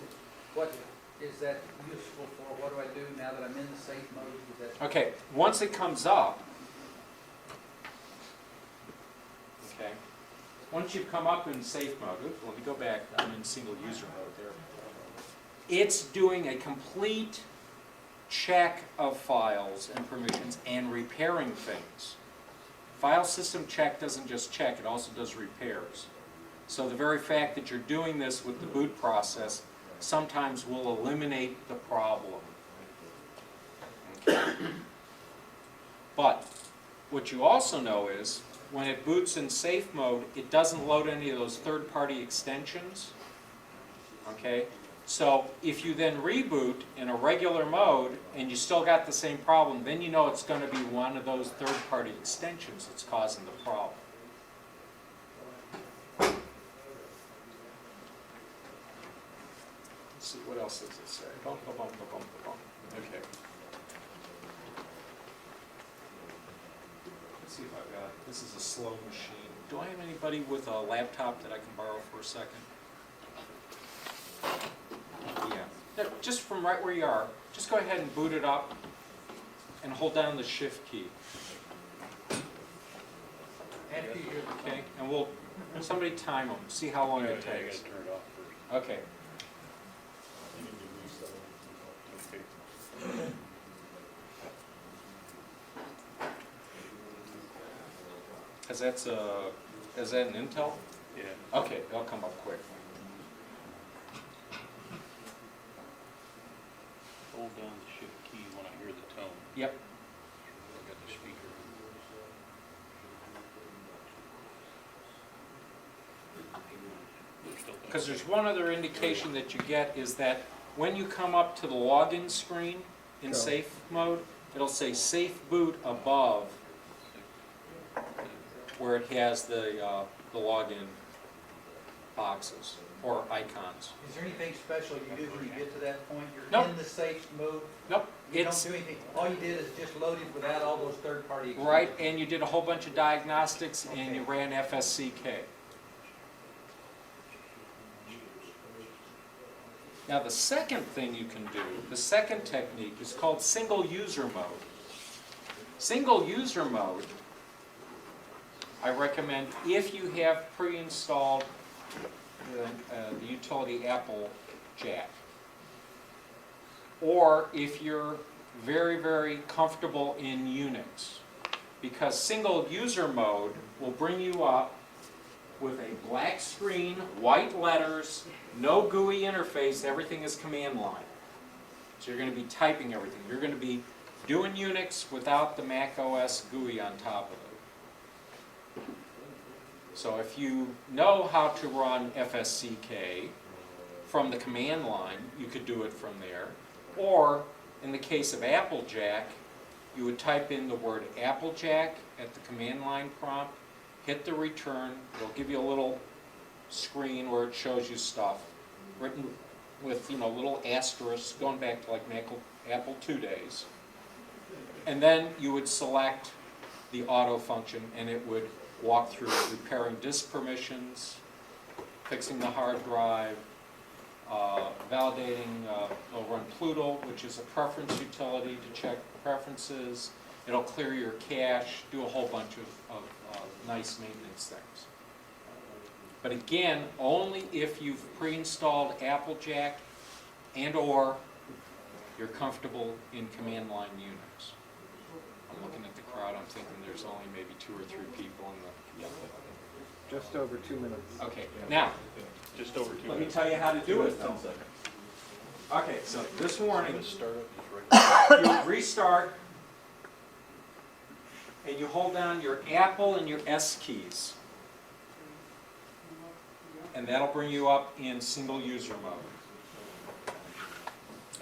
what is that useful for? What do I do now that I'm in the safe mode? Is that Okay, once it comes up, okay, once you've come up in safe mode, let me go back, I'm in single user mode there. It's doing a complete check of files and permissions and repairing things. File system check doesn't just check, it also does repairs. So the very fact that you're doing this with the boot process sometimes will eliminate the problem. Okay. But what you also know is when it boots in safe mode, it doesn't load any of those third-party extensions. Okay? So if you then reboot in a regular mode and you still got the same problem, then you know it's going to be one of those third-party extensions that's causing the problem. Let's see, what else does it say? Bum, bum, bum, bum, bum, bum. Okay. Let's see if I've got, this is a slow machine. Do I have anybody with a laptop that I can borrow for a second? Yeah, just from right where you are, just go ahead and boot it up and hold down the shift key. Okay, and we'll, somebody time them, see how long it takes. Turn it off first. Okay. Is that an Intel? Yeah. Okay, they'll come up quick. Hold down the shift key when I hear the tone. Yep. I got the speaker. Because there's one other indication that you get is that when you come up to the login screen in safe mode, it'll say safe boot above where it has the login boxes or icons. Is there anything special you do when you get to that point? You're Nope. in the safe mode? Nope. You don't do anything. All you did is just load it without all those third-party extensions. Right, and you did a whole bunch of diagnostics and you Okay. ran FSCK. Now, the second thing you can do, the second technique, is called single user mode. Single user mode, I recommend if you have pre-installed the utility Apple Jack, or if you're very, very comfortable in Unix, because single user mode will bring you up with a black screen, white letters, no GUI interface, everything is command line. So you're going to be typing everything. You're going to be doing Unix without the Mac OS GUI on top of it. So if you know how to run FSCK from the command line, you could do it from there. Or, in the case of Applejack, you would type in the word Applejack at the command line prompt, hit the return, it'll give you a little screen where it shows you stuff, written with, little asterisks going back to like Apple II days. And then you would select the auto function and it would walk through repairing disk permissions, fixing the hard drive, validating, it'll run Pluto, which is a preference utility to check preferences. It'll clear your cache, do a whole bunch of nice maintenance things. But again, only if you've pre-installed Applejack and or you're comfortable in command line Unix. I'm looking at the crowd, I'm thinking there's only maybe 2 or 3 people in the... Just over 2 minutes. Okay, now, Just over 2 let me minutes. tell you how to do it though. Okay, so this morning, Startup is you restart and you hold down your Apple and your S keys. And that'll bring you up in single user mode.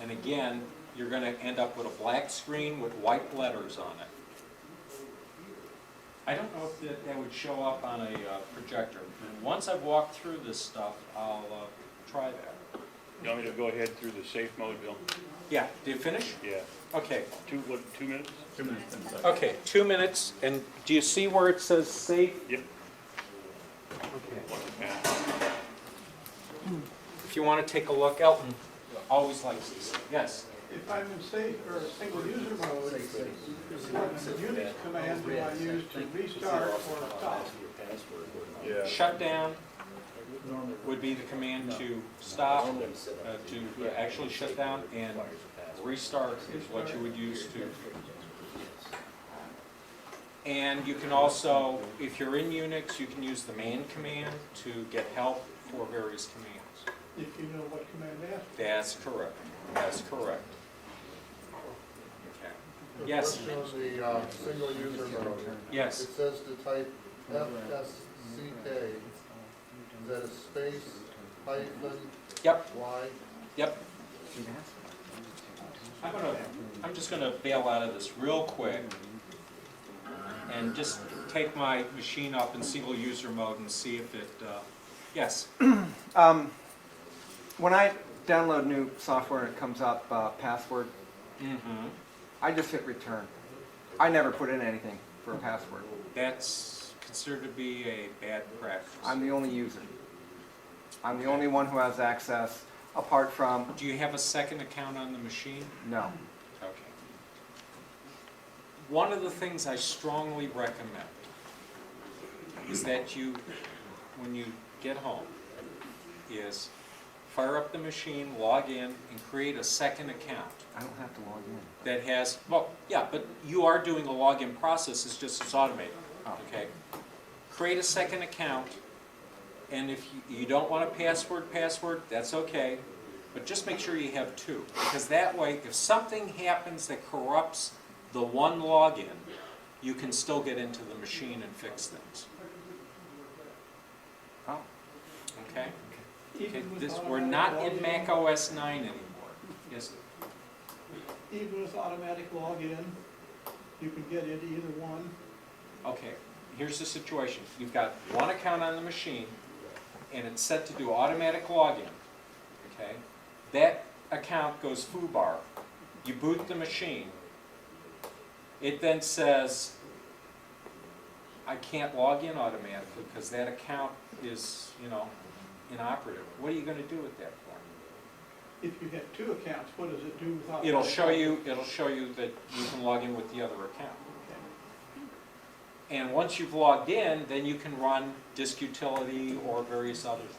And again, you're going to end up with a black screen with white letters on it. I don't know if that would show up on a projector. And once I've walked through this stuff, I'll try that. You want me to go ahead through the safe mode, Bill? Yeah, did you finish? Yeah. Okay. 2 minutes? 2 minutes, 10 seconds. Okay, 2 minutes, and do you see where it says safe? Yep. Okay. If you want to take a look, Elton always likes this. Yes? If I'm in safe or single user mode, what Unix command do I use to restart or stop? Yeah. Shut down would be the command to stop, to actually shut down, and restart is what you would use to. And you can also, if you're in Unix, you can use the man command to get help for various commands. If you know what command to ask. That's correct. That's correct. Okay. Yes? On the single user mode. Yes. It says to type FSCK. Is that a space, hyphen, Yep. Y? Yep. I'm just gonna bail out of this real quick and just take my machine up in single user mode and see if it, yes? When I download new software and it comes up password, I just hit return. I never put in anything for a password. That's considered to be a bad practice. I'm the only user. I'm the only one who has access, apart from... Do you have a second account on the machine? No. Okay. One of the things I strongly recommend is that you, when you get home, is fire up the machine, log in, and create a second account. I don't have to log in. That has, well, yeah, but you are doing a login process, it's just it's automated, okay? Create a second account, and if you don't want a password, that's okay, but just make sure you have 2, because that way, if something happens that corrupts the one login, you can still get into the machine and fix things. Oh. Okay? Okay, we're not in Mac OS 9 anymore. Yes? Even with automatic login, you can get into either one. Okay, here's the situation. You've got one account on the machine, and it's set to do automatic login. Okay? That account goes foobar. You boot the machine. It then says, I can't log in automatically because that account is, inoperative. What are you going to do at that point? if you have two accounts, what does it do without? It'll show you that you can log in with the other account. And once you've logged in, then you can run disk utility or various other things.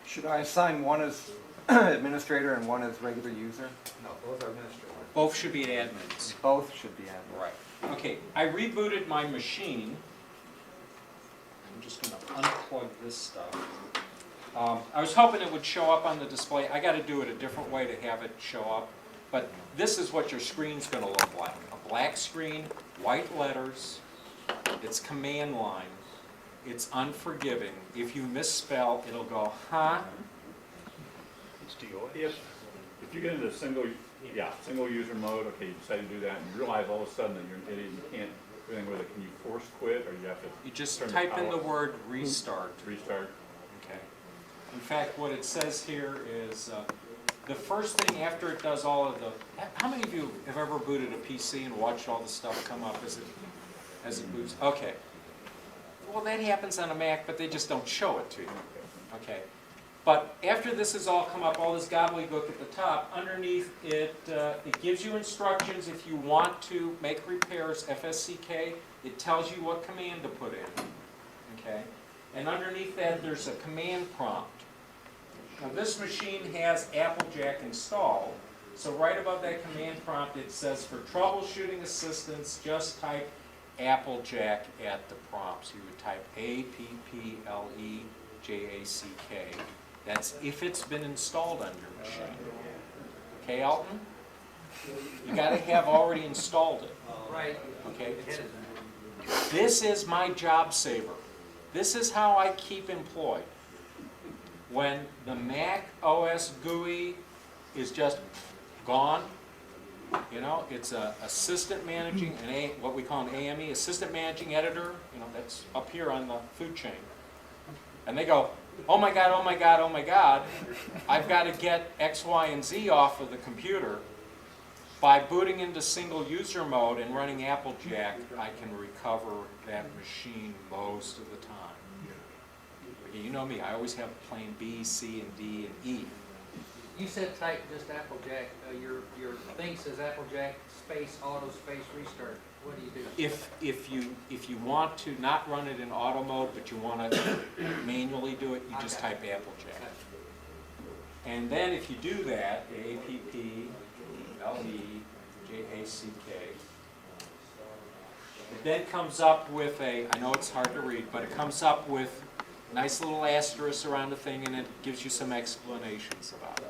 Should I assign one as administrator and one as regular user? No, both are administrators. Both should be admins. Both should be admin. Right. Okay, I rebooted my machine. I'm just going to unplug this stuff. I was hoping it would show up on the display. I got to do it a different way to have it show up. But this is what your screen's going to look like. A black screen, white letters. It's command line. It's unforgiving. If you misspell, it'll go, huh? It's DOS. If you get into single user mode, okay, you decide to do that, and you realize all of a sudden that you're an idiot, you can't do anything with it, can you force quit, or you have to? You just turn type in power the word restart. Restart. Okay. In fact, what it says here is the first thing after it does all of the. How many of you have ever booted a PC and watched all the stuff come up as it boots? Okay. Well, that happens on a Mac, but they just don't show it to you. Okay. But after this has all come up, all this gobbledygook at the top, underneath it, it gives you instructions if you want to make repairs, FSCK. It tells you what command to put in. Okay. And underneath that, there's a command prompt. Now, this machine has Applejack installed. So right above that command prompt, it says for troubleshooting assistance, just type Applejack at the prompt. So you would type APPLEJACK. That's if it's been installed on your machine. Okay, Alton? You got to have already installed it. Right. Okay. This is my job saver. This is how I keep employed. When the Mac OS GUI is just gone, you know, it's a assistant managing, what we call an AME, assistant managing editor, you know, that's up here on the food chain. And they go, oh my God, oh my God, oh my God, I've got to get X, Y, and Z off of the computer. By booting into single user mode and running Applejack, I can recover that machine most of the time. You know me, I always have plan B, C, and D, and E. You said type just Applejack, your thing says Applejack space auto space restart. What do you do? If you want to not run it in auto mode, but you want to manually do it, you just type Applejack. And then if you do that, APPLEJACK, it then comes up with a, I know it's hard to read, but it comes up with a nice little asterisk around the thing, and it gives you some explanations about it.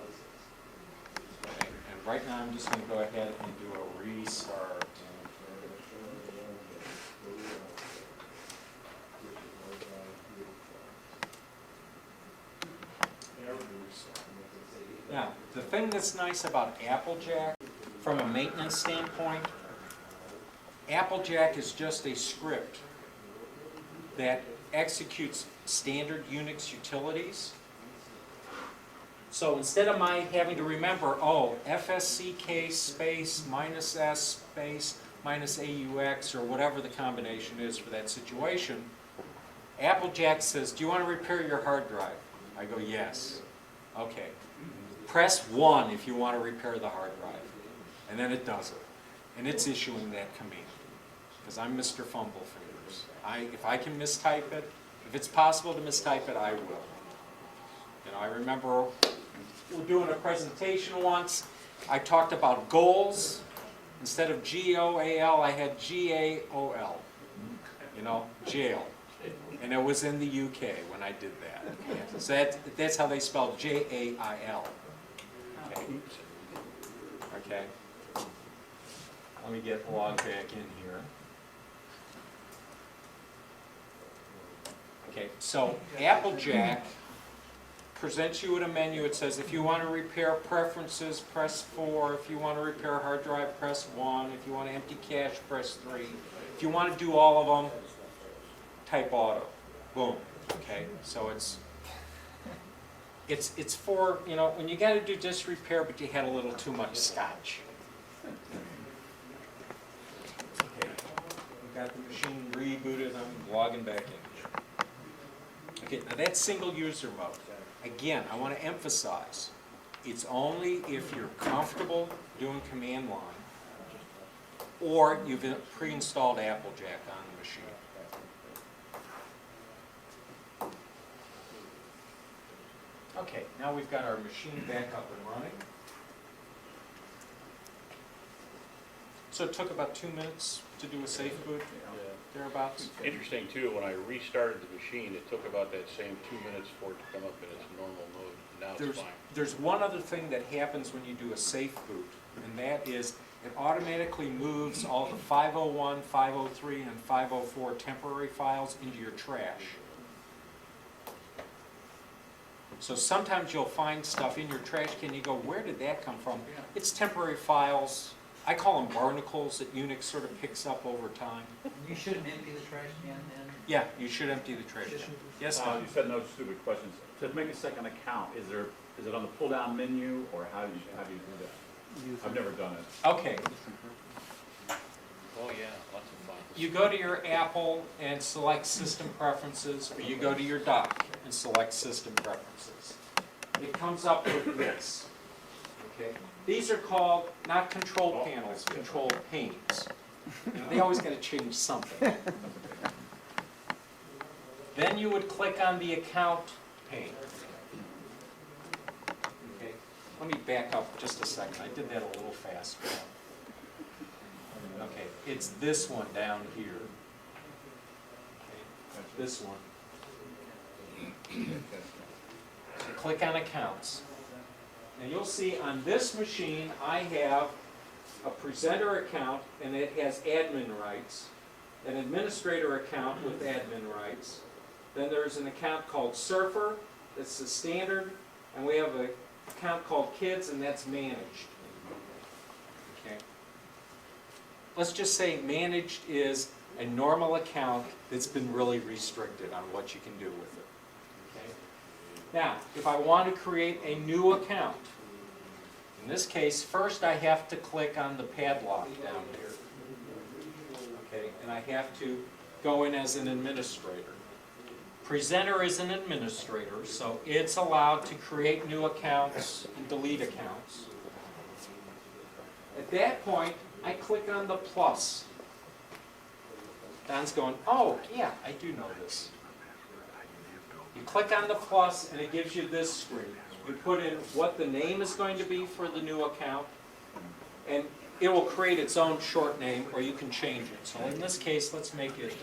Okay. And right now I'm just going to go ahead and do a restart. Now, the thing that's nice about Applejack, from a maintenance standpoint, Applejack is just a script that executes standard Unix utilities. So instead of my having to remember, oh, FSCK space minus S space minus AUX or whatever the combination is for that situation, Applejack says, do you want to repair your hard drive? I go, yes. Okay. Press 1 if you want to repair the hard drive. And then it does it. And it's issuing that command. Because I'm Mr. Fumblefingers. If I can mistype it, if it's possible to mistype it, I will. You know, I remember we were doing a presentation once. I talked about goals. Instead of G-O-A-L, I had G-A-O-L. You know, jail. And it was in the UK when I did that. So that's how they spelled J-A-I-L. Okay. Let me get logged back in here. Okay, so Applejack presents you with a menu. It says if you want to repair preferences, press 4. If you want to repair a hard drive, press 1. If you want to empty cache, press 3. If you want to do all of them, type auto. Boom. Okay, so it's for, you know, when you got to do disk repair, but you had a little too much scotch. Okay, we got the machine rebooted. I'm logging back in. Okay, now that's single user mode. Again, I want to emphasize, It's only if you're comfortable doing command line or you've pre-installed Applejack on the machine. Okay, now we've got our machine back up and running. So it took about 2 minutes to do a safe boot, thereabouts. Interesting too, when I restarted the machine, it took about that same 2 minutes for it to come up in its normal mode. Now it's fine. There's one other thing that happens when you do a safe boot, and that is it automatically moves all the 501, 503, and 504 temporary files into your trash. So sometimes you'll find stuff in your trash can, you go, where did that come from? It's temporary files. I call them barnacles that Unix sort of picks up over time. You shouldn't empty the trash can then? Yeah, you should empty the trash can. Yes, Tom? You said no stupid questions. To make a second account, is it on the pull-down menu, or how do you do that? I've never done it. Okay. Oh, yeah, lots of fun. You go to your Apple and select System Preferences, or you go to your dock and select System Preferences. It comes up with this. Okay? These are called, not control panels, control panes. You know, they always got to change something. Then you would click on the account pane. Okay? Let me back up just a second. I did that a little fast. Okay, it's this one down here. Okay, this one. So click on accounts. Now you'll see on this machine I have a presenter account and it has admin rights, an administrator account with admin rights. Then there's an account called Surfer, that's the standard, and we have an account called Kids, and that's managed. Okay. Let's just say managed is a normal account that's been really restricted on what you can do with it. Okay. Now, if I want to create a new account, in this case, first I have to click on the padlock down here. Okay, and I have to go in as an administrator. Presenter is an administrator, so it's allowed to create new accounts and delete accounts. At that point, I click on the plus. Don's going, oh, yeah, I do know this. You click on the plus, and it gives you this screen. You put in what the name is going to be for the new account, and it will create its own short name, or you can change it. So in this case, let's make it,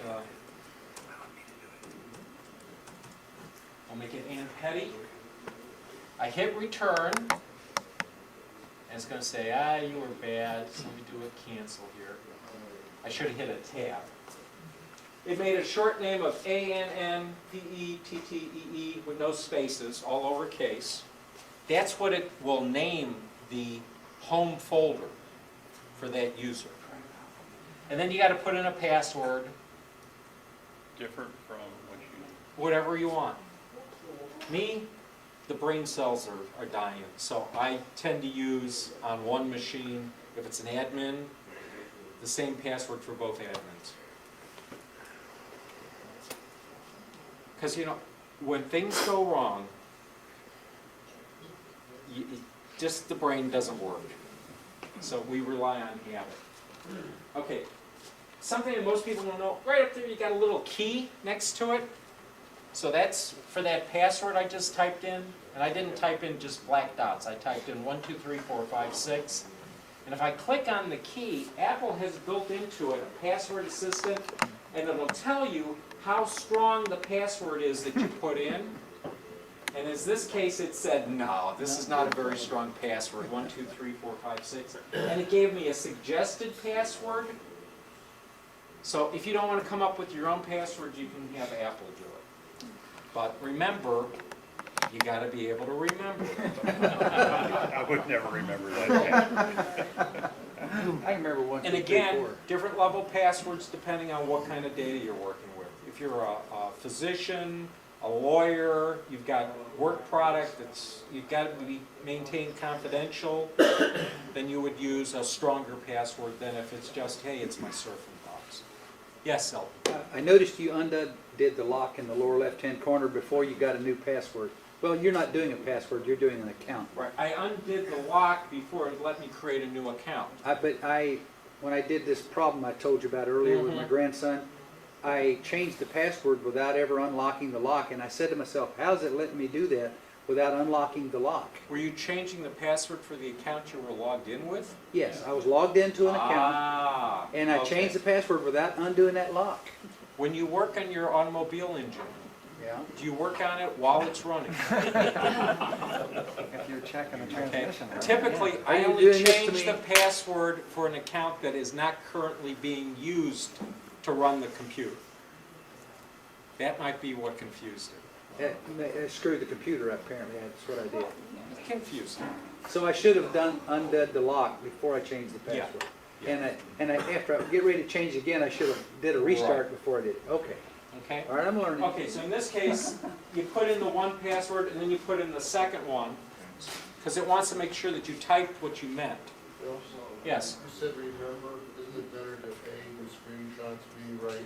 I'll make it Ann Petty. I hit return, and it's going to say, you were bad, so let me do a cancel here. I should have hit a tab. It made a short name of ANNPETTEE with no spaces, all lowercase. That's what it will name the home folder for that user. And then you got to put in a password. Different from what you... Whatever you want. Me, the brain cells are dying, so I tend to use on one machine, if it's an admin, the same password for both admins. Because, you know, when things go wrong, just the brain doesn't work. So we rely on habit. Okay, something that most people don't know, right up there you got a little key next to it. So that's for that password I just typed in, and I didn't type in just black dots. I typed in 1, 2, 3, 4, 5, 6. And if I click on the key, Apple has built into it a password assistant, and it'll tell you how strong the password is that you put in. And in this case, it said, no, this is not a very strong password, 1, 2, 3, 4, 5, 6. And it gave me a suggested password. So if you don't want to come up with your own password, you can have Apple do it. But remember, you got to be able to remember. I would never remember that. I remember 1, 2, 3, 4. And again, different level passwords depending on what kind of data you're working with. If you're a physician, a lawyer, you've got work product that's you've got to be maintained confidential, then you would use a stronger password than if it's just, hey, it's my surfing box. Yes, Elton? I noticed you undid the lock in the lower left-hand corner before you got a new password. Well, you're not doing a password, you're doing an account. Right, I undid the lock before it let me create a new account. When I did this problem I told you about earlier with my grandson, I changed the password without ever unlocking the lock, and I said to myself, how's it letting me do that without unlocking the lock? Were you changing the password for the account you were logged in with? Yes, I was logged into an account, and I okay. changed the password without undoing that lock. When you work on your automobile engine, Yeah. do you work on it while it's running? If you're checking the Okay. transmission. right? Typically, Are I you only doing this to change me? the password for an account that is not currently being used to run the computer. That might be what confused it. It screwed the computer up, apparently, that's what I did. It confused it. So I should have undid the lock before I changed the Yeah. password. And after I get ready to change again, I should have did a restart before I did it. Okay. Okay? All right, I'm learning. Okay, so in this case, you put in the one password and then you put in the second one, because it wants to make sure that you typed what you meant. Yes? You said remember, isn't it better to the screenshots be right?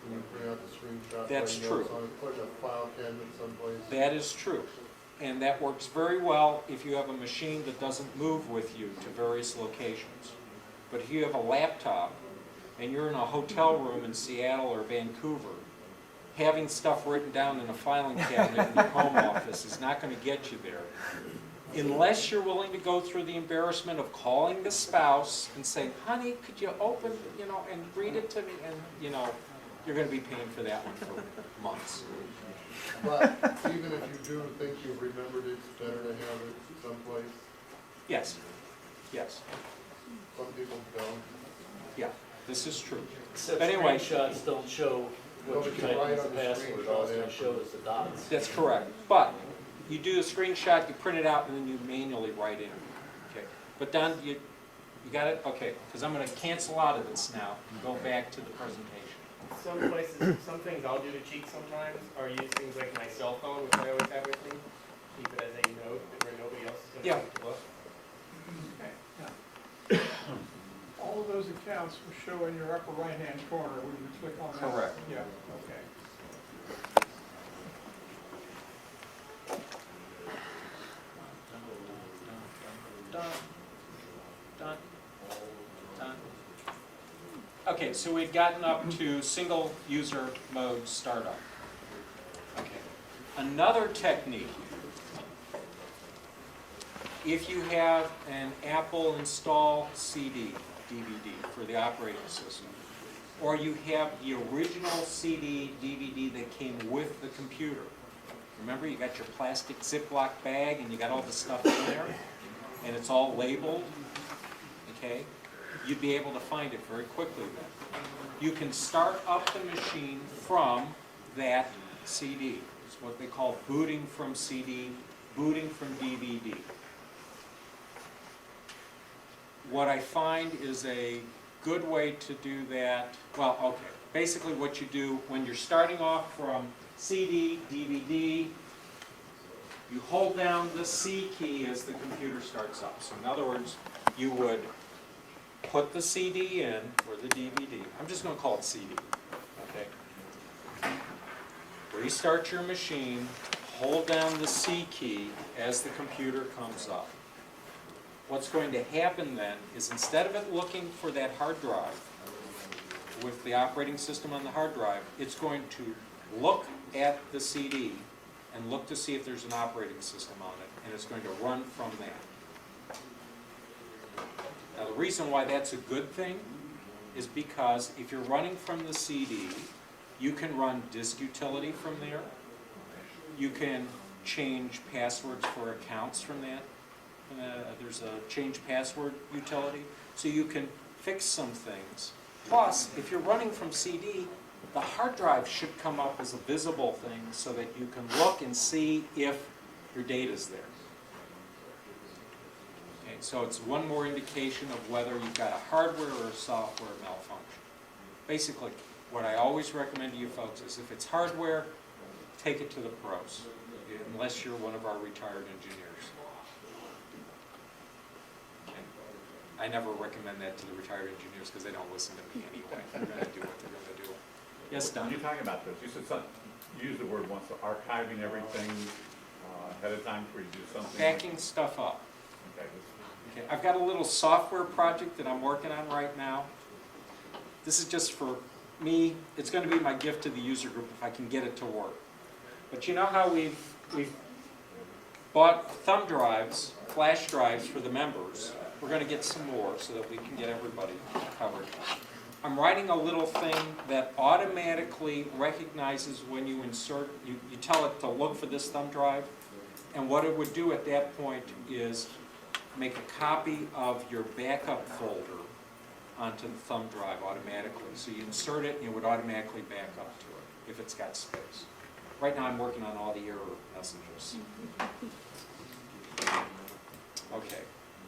When you bring out the screenshot. That's right, true. It's on, put in a file cabinet someplace. That is true. And that works very well if you have a machine that doesn't move with you to various locations. But if you have a laptop and you're in a hotel room in Seattle or Vancouver, having stuff written down in a filing cabinet in your home office is not going to get you there. Unless you're willing to go through the embarrassment of calling the spouse and saying, honey, could you open, and read it to me? And, you're going to be paying for that one for months. But even if you do think you've remembered it, it's better to have it someplace. Yes. Yes. Some people don't. Yeah, this is true. Except But anyway, screenshots don't show what No, you're you can typing write as a on the password, all it's screenshot gonna show is the dots. that's correct. But you do a screenshot, you print it out, and then you manually write in. Okay. But Don, you got it? Okay, because I'm going to cancel out of this now and go back to the presentation. Some places, some things I'll do to cheat sometimes are use things like my cell phone, which I always have with me. Keep it as a note where nobody else is going to look. Okay, yeah. All of those accounts will show in your upper right-hand corner when you click on that. Correct. Yeah, okay. Done. Done. Done. Okay, so we'd gotten up to single user mode startup. Okay. Another technique, if you have an Apple install CD, DVD for the operating system, or you have the original CD, DVD that came with the computer. Remember, you got your plastic Ziploc bag and you got all the stuff in there, and it's all labeled, okay? You'd be able to find it very quickly then. You can start up the machine from that CD. It's what they call booting from CD, booting from DVD. What I find is a good way to do that, well, okay, basically what you do when you're starting off from CD, DVD, you hold down the C key as the computer starts up. So in other words, you would put the CD in, or the DVD, I'm just going to call it CD, okay? Restart your machine, hold down the C key as the computer comes up. What's going to happen then is instead of it looking for that hard drive with the operating system on the hard drive, it's going to look at the CD and look to see if there's an operating system on it, and it's going to run from that. Now the reason why that's a good thing is because if you're running from the CD, you can run disk utility from there. You can change passwords for accounts from that. There's a change password utility, so you can fix some things. Plus, if you're running from CD, the hard drive should come up as a visible thing so that you can look and see if your data's there. Okay, so it's one more indication of whether you've got a hardware or a software malfunction. Basically, what I always recommend to you folks is if it's hardware, take it to the pros, unless you're one of our retired engineers. I never recommend that to the retired engineers because they don't listen to me anyway. They're going to do what they're going to do. Yes, When Don? you're talking about this, you said something, you used the word once, archiving everything ahead of time before you do something. Backing stuff up. Okay, Okay, I've got a little software project that I'm working on right now. This is just for me. It's going to be my gift to the user group if I can get it to work. But you know how we've bought thumb drives, flash drives for the members. We're going to get some more so that we can get everybody covered. I'm writing a little thing that automatically recognizes when you insert, you tell it to look for this thumb drive, and what it would do at that point is make a copy of your backup folder onto the thumb drive automatically. So you insert it and it would automatically back up to it if it's got space. Right now I'm working on all the error messages. Okay.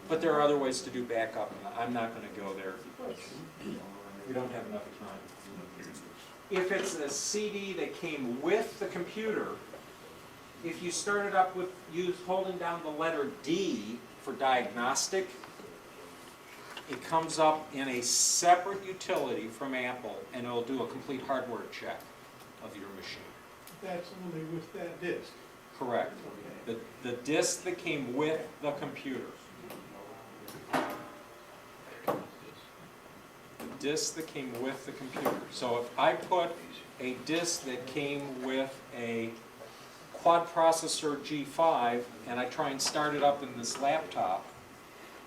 But there are other ways to do backup, and I'm not going to go there because we don't have enough time. If it's a CD that came with the computer, if you started up with holding down the letter D for diagnostic, it comes up in a separate utility from Apple, and it'll do a complete hardware check of your machine. That's only with that disk. Correct. The disk that came with the computer. The disk that came with the computer. So if I put a disk that came with a quad processor G5 and I try and start it up in this laptop,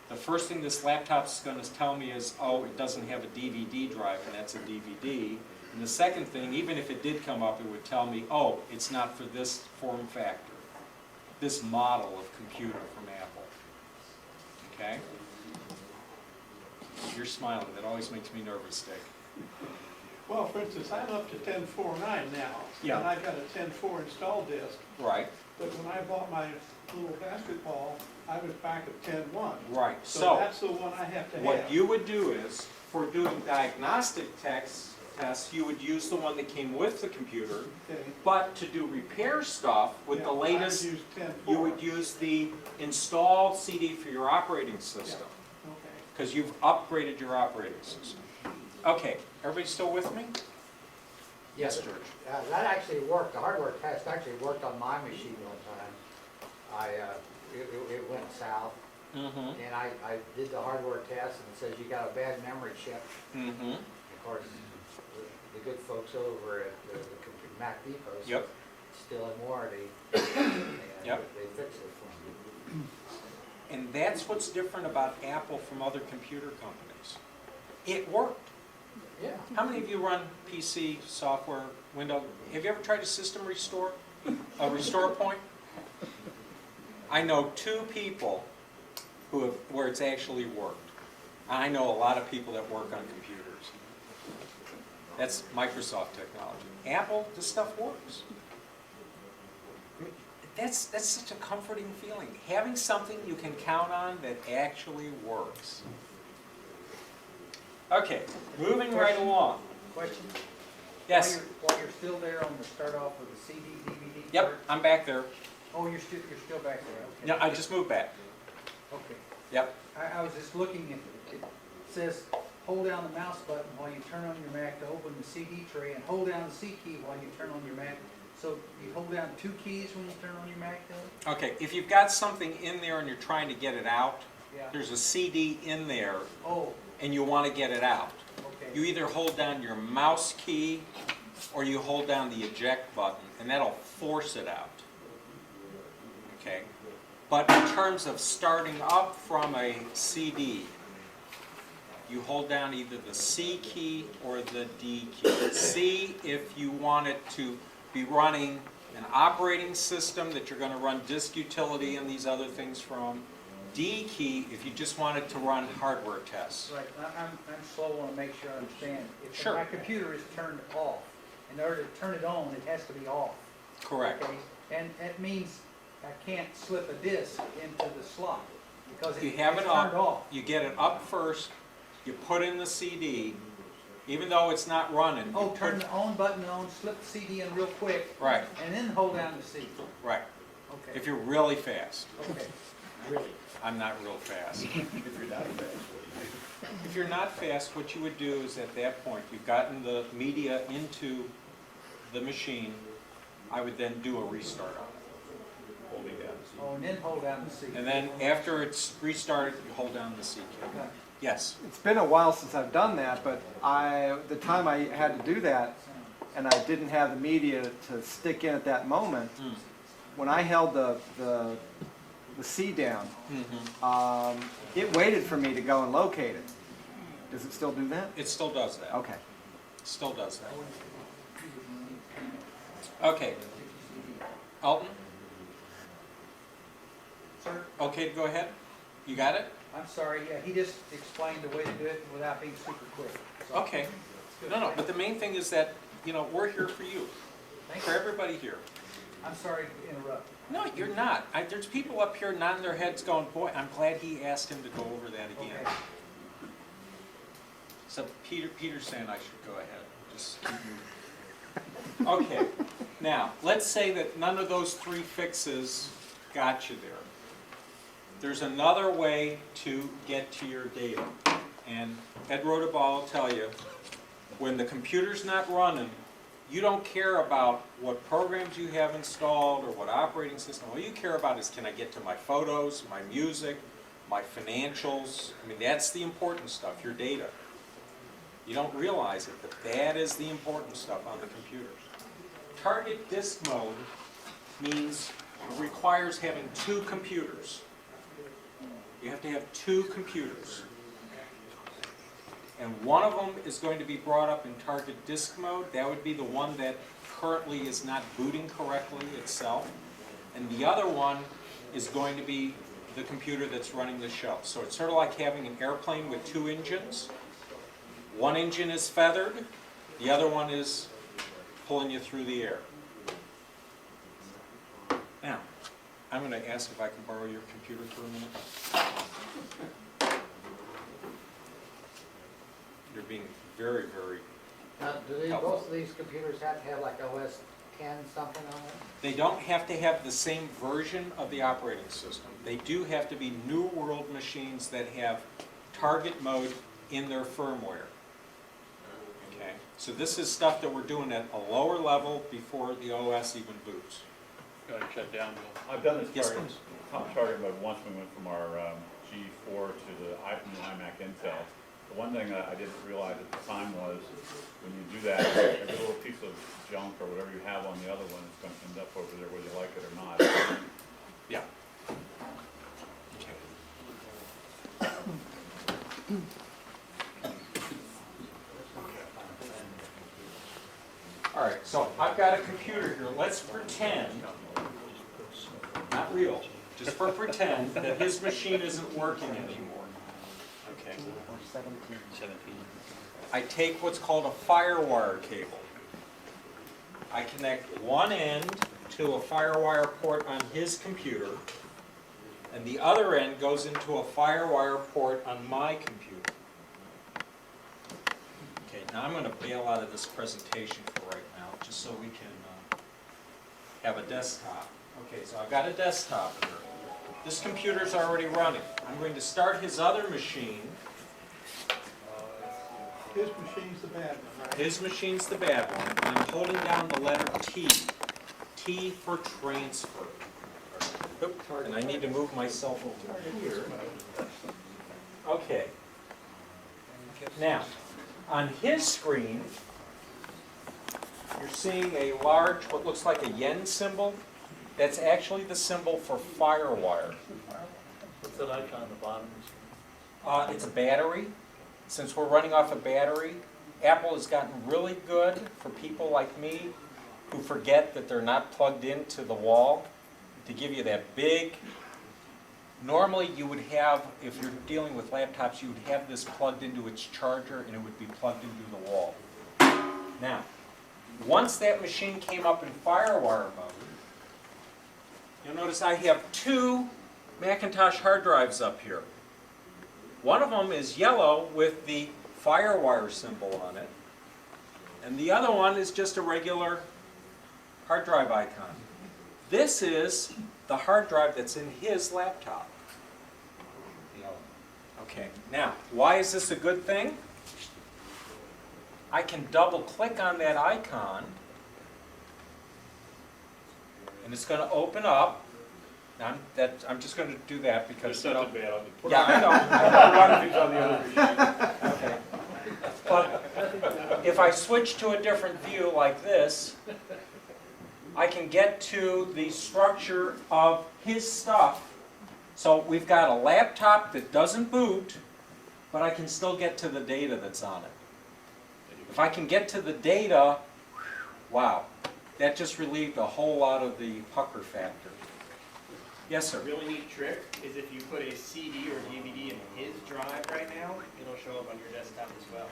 the first thing this laptop's going to tell me is, oh, it doesn't have a DVD drive, and that's a DVD. And the second thing, even if it did come up, it would tell me, oh, it's not for this form factor, this model of computer from Apple. Okay? You're smiling. That always makes me nervous, Dick. Well, for instance, I'm up to 10.4.9 now. Yeah. And I've got a 10.4 installed disk. Right. But when I bought my little basketball, I was back at 10.1. Right. So that's the one I have to have. What you would do is, for doing diagnostic tests, you would use the one that came with the computer. Okay. But to do repair stuff with the latest, I would use 10.4. you would use the install CD for your operating system. Okay. Because you've upgraded your operating system. Okay, everybody still with me? Yes, George. That actually worked. The hardware test actually worked on my machine one time. It went south, and I did the hardware test, and it says you got a bad memory chip. Of course, the good folks over at the Mac Depot said it's still in warranty, and they fixed it for me. And that's what's different about Apple from other computer companies. It worked. Yeah. How many of you run PC software, Windows? Have you ever tried a system restore? A restore point? I know 2 people where it's actually worked. I know a lot of people that work on computers. That's Microsoft technology. Apple, this stuff works. I mean, that's such a comforting feeling. Having something you can count on that actually works. Okay, moving right along. Question? Yes. While you're still there, I'm gonna start off with the CD, DVD. Yep, part. I'm back there. Oh, you're still back there, okay. Yeah, I just moved back. Okay. Yep. I was just looking at, it says, hold down the mouse button while you turn on your Mac to open the CD tray, and hold down the C key while you turn on your Mac. So you hold down 2 keys when you turn on your Mac then? Okay, if you've got something in there and you're trying to get it out, Yeah. there's a CD in there, Oh, and you want to get it out. okay. You either hold down your mouse key or you hold down the eject button, and that'll force it out. Okay? But in terms of starting up from a CD, you hold down either the C key or the D key. C if you want it to be running an operating system that you're going to run disk utility and these other things from. D key if you just want it to run hardware tests. Right, I'm slow, I want to make sure I understand. If Sure. my computer is turned off, in order to turn it on, it has to be off. Correct. Okay? And that means I can't slip a disk into the slot because You it's have it turned off. up, you get it up first, you put in the CD, even though it's not running. Oh, you turn put- the on button on, slip the CD in real quick. Right. And then hold down the C. Right. Okay. If you're really fast. Okay. Really? I'm not real fast. If you're not fast, what do you do? If you're not fast, what you would do is at that point, you've gotten the media into the machine, I would then do a restart on it, holding down the C. Oh, and then hold down the C. And then after it's restarted, you hold down the C key. Yes? It's been a while since I've done that, but the time I had to do that, and I didn't have the media to stick in at that moment, when I held the C down, it waited for me to go and locate it. Does it still do that? It still does that. Okay. It still does that. Okay. Elton? Sir? Okay, go ahead. You got it? I'm sorry, yeah, he just explained the way to do it without being super quick. So- Okay. No, but the main thing is that, you know, we're here for you. For everybody here. I'm sorry to interrupt. No, you're not. There's people up here nodding their heads going, boy, I'm glad he asked him to go over that again. Okay. So Peter's saying I should go ahead. Just keep moving. Okay. Now, let's say that none of those three fixes got you there. There's another way to get to your data. And Ed Rodabaugh will tell you, when the computer's not running, you don't care about what programs you have installed or what operating system. All you care about is, can I get to my photos, my music, my financials? I mean, that's the important stuff, your data. You don't realize it, but that is the important stuff on the computers. Target disk mode means it requires having two computers. You have to have two computers. And one of them is going to be brought up in target disk mode. That would be the one that currently is not booting correctly itself. And the other one is going to be the computer that's running the show. So it's sort of like having an airplane with two engines. One engine is feathered, the other one is pulling you through the air. Now, I'm going to ask if I can borrow your computer for a minute. You're being very, very Now, do both of these computers have to have like OS 10 something on it? They don't have to have the same version of the operating system. They do have to be New World machines that have target mode in their firmware. Okay, so this is stuff that we're doing at a lower level before the OS even boots. Go ahead and shut down, Bill. I've done this Yes, target mode once we went from our G4 to the iMac Intel. The one thing I didn't realize at the time was when you do that, every little piece of junk or whatever you have on the other one is going to end up over there whether you like it or not. Yeah. All right, so I've got a computer here. Let's pretend, not real, just for pretend, that his machine isn't working anymore. Okay. 17. I take what's called a FireWire cable. I connect one end to a FireWire port on his computer, and the other end goes into a FireWire port on my computer. Okay, now I'm going to bail out of this presentation for right now, just so we can have a desktop. Okay, so I've got a desktop here. This computer's already running. I'm going to start his other machine. His machine's the bad one, right? His machine's the bad one, and I'm holding down the letter T. T for transfer. Oop, and I need to move myself over here. Okay. Now, on his screen, you're seeing a large, what looks like a yen symbol. That's actually the symbol for FireWire. What's that icon on the bottom? It's a battery. Since we're running off a battery, Apple has gotten really good for people like me who forget that they're not plugged into the wall to give you that big. Normally you would have, if you're dealing with laptops, you would have this plugged into its charger and it would be plugged into the wall. Now, once that machine came up in FireWire mode, you'll notice I have two Macintosh hard drives up here. One of them is yellow with the FireWire symbol on it, and the other one is just a regular hard drive icon. This is the hard drive that's in his laptop. Okay, now, why is this a good thing? I can double click on that icon and it's going to open up. Now, I'm just going to do that because, There's nothing bad on it. yeah, I know. A lot of things on the other machine. Okay. But if I switch to a different view like this, I can get to the structure of his stuff. So we've got a laptop that doesn't boot, but I can still get to the data that's on it. If I can get to the data, wow, that just relieved a whole lot of the pucker factor. Yes, sir. A really neat trick is if you put a CD or DVD in his drive right now, it'll show up on your desktop as well.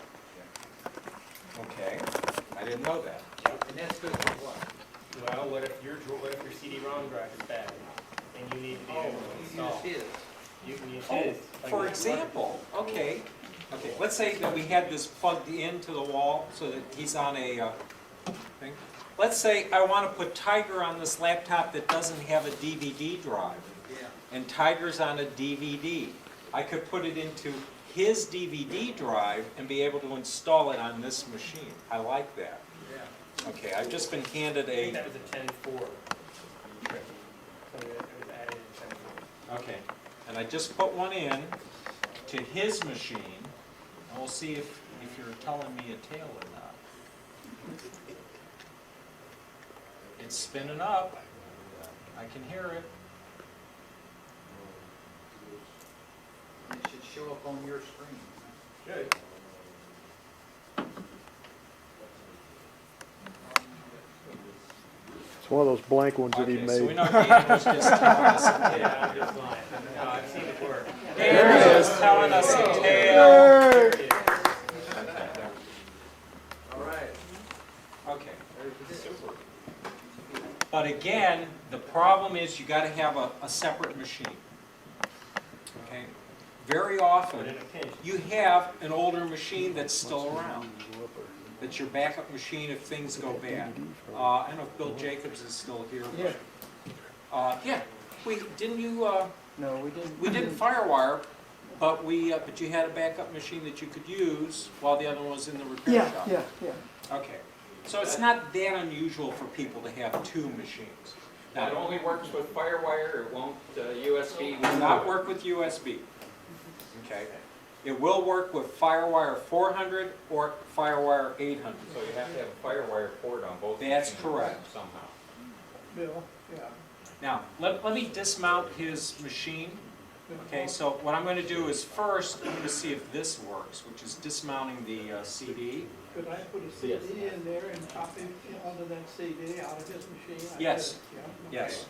Okay, I didn't know that. And that's good for what? Well, what if your CD-ROM drive is bad and you need to be able to install? Use his. You can use Oh, his. for example, okay, let's say that we had this plugged into the wall so that he's on a thing. Let's say I want to put Tiger on this laptop that doesn't have a DVD drive, Yeah. and Tiger's on a DVD. I could put it into his DVD drive and be able to install it on this machine. I like that. Yeah. Okay, I've just been handed I think a, that was a 10.4 trick. So it was added in 10.4. okay, and I just put one in to his machine, and we'll see if you're telling me a tale or not. It's spinning up. I can hear it. It should show up on your screen. Good. It's one of those blank ones that he Okay, so we made. know Dan was just telling us a tale. Yeah, I'm just lying. No, I've seen it work. Dan is telling us a tale. There it is. All right. Okay. But again, the problem is you got to have a separate machine. Okay? Very often, you have an older machine that's still around. That's your backup machine if things go bad. I don't know if Bill Jacobs is still here. But, yeah. Didn't you? No, we didn't. We didn't FireWire, but but you had a backup machine that you could use while the other one was in the repair shop. Yeah. Okay. So it's not that unusual for people to have two machines. That Now, only works with FireWire, it won't USB? it will not work with USB. Okay. It will work with FireWire 400 or FireWire 800. So you have to have a FireWire port on both That's machines correct. somehow. Bill, yeah. Now, let me dismount his machine. Okay, so what I'm going to do is first, I'm going to see if this works, which is dismounting the CD. Could I put a CD in there and copy onto that CD out of his machine? Yes. Yeah, okay. Yes.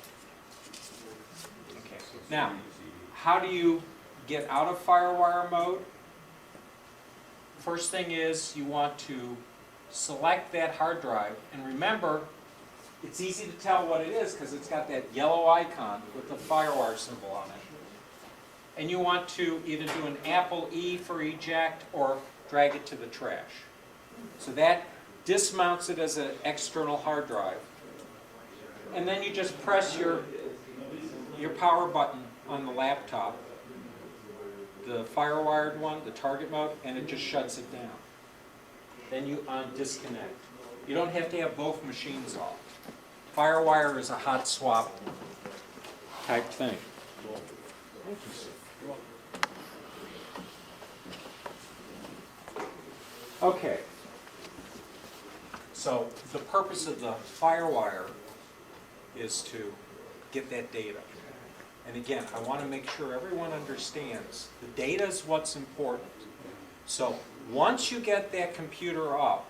Okay. Now, how do you get out of FireWire mode? First thing is you want to select that hard drive, and remember, it's easy to tell what it is because it's got that yellow icon with the FireWire symbol on it. And you want to either do an Apple E for eject or drag it to the trash. So that dismounts it as an external hard drive. And then you just press your power button on the laptop, the FireWired one, the target mode, and it just shuts it down. Then you disconnect. You don't have to have both machines off. FireWire is a hot swap type thing. Okay. So the purpose of the FireWire is to get that data. And again, I want to make sure everyone understands the data is what's important. So once you get that computer up,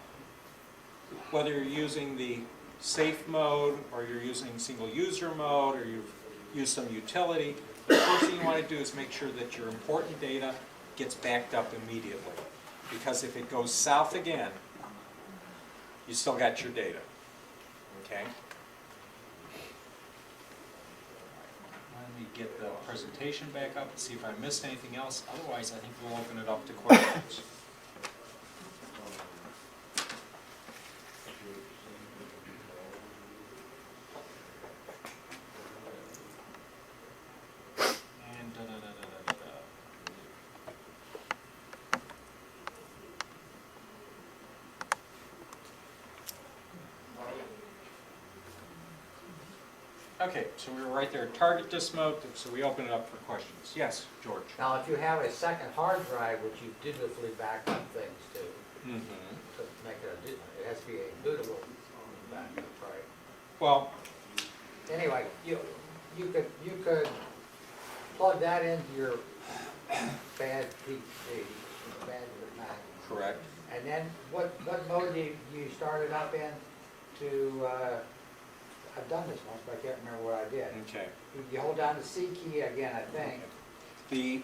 whether you're using the safe mode or you're using single user mode or you've used some utility, the first thing you want to do is make sure that your important data gets backed up immediately. Because if it goes south again, you still got your data. Okay? Let me get the presentation back up and see if I missed anything else. Otherwise, I think we'll open it up to questions. And Okay, so we were right there, target disk mode, so we open it up for questions. Yes, George? Now, if you have a second hard drive, which you digitally back up things to Mm-hmm. make it has to be a bootable backup, right? Well, Anyway, you could plug that into your bad PC, bad Mac. correct. And then what mode do you start it up in to, I've done this once, but I can't remember what I did. Okay. You hold down the C key again, I think.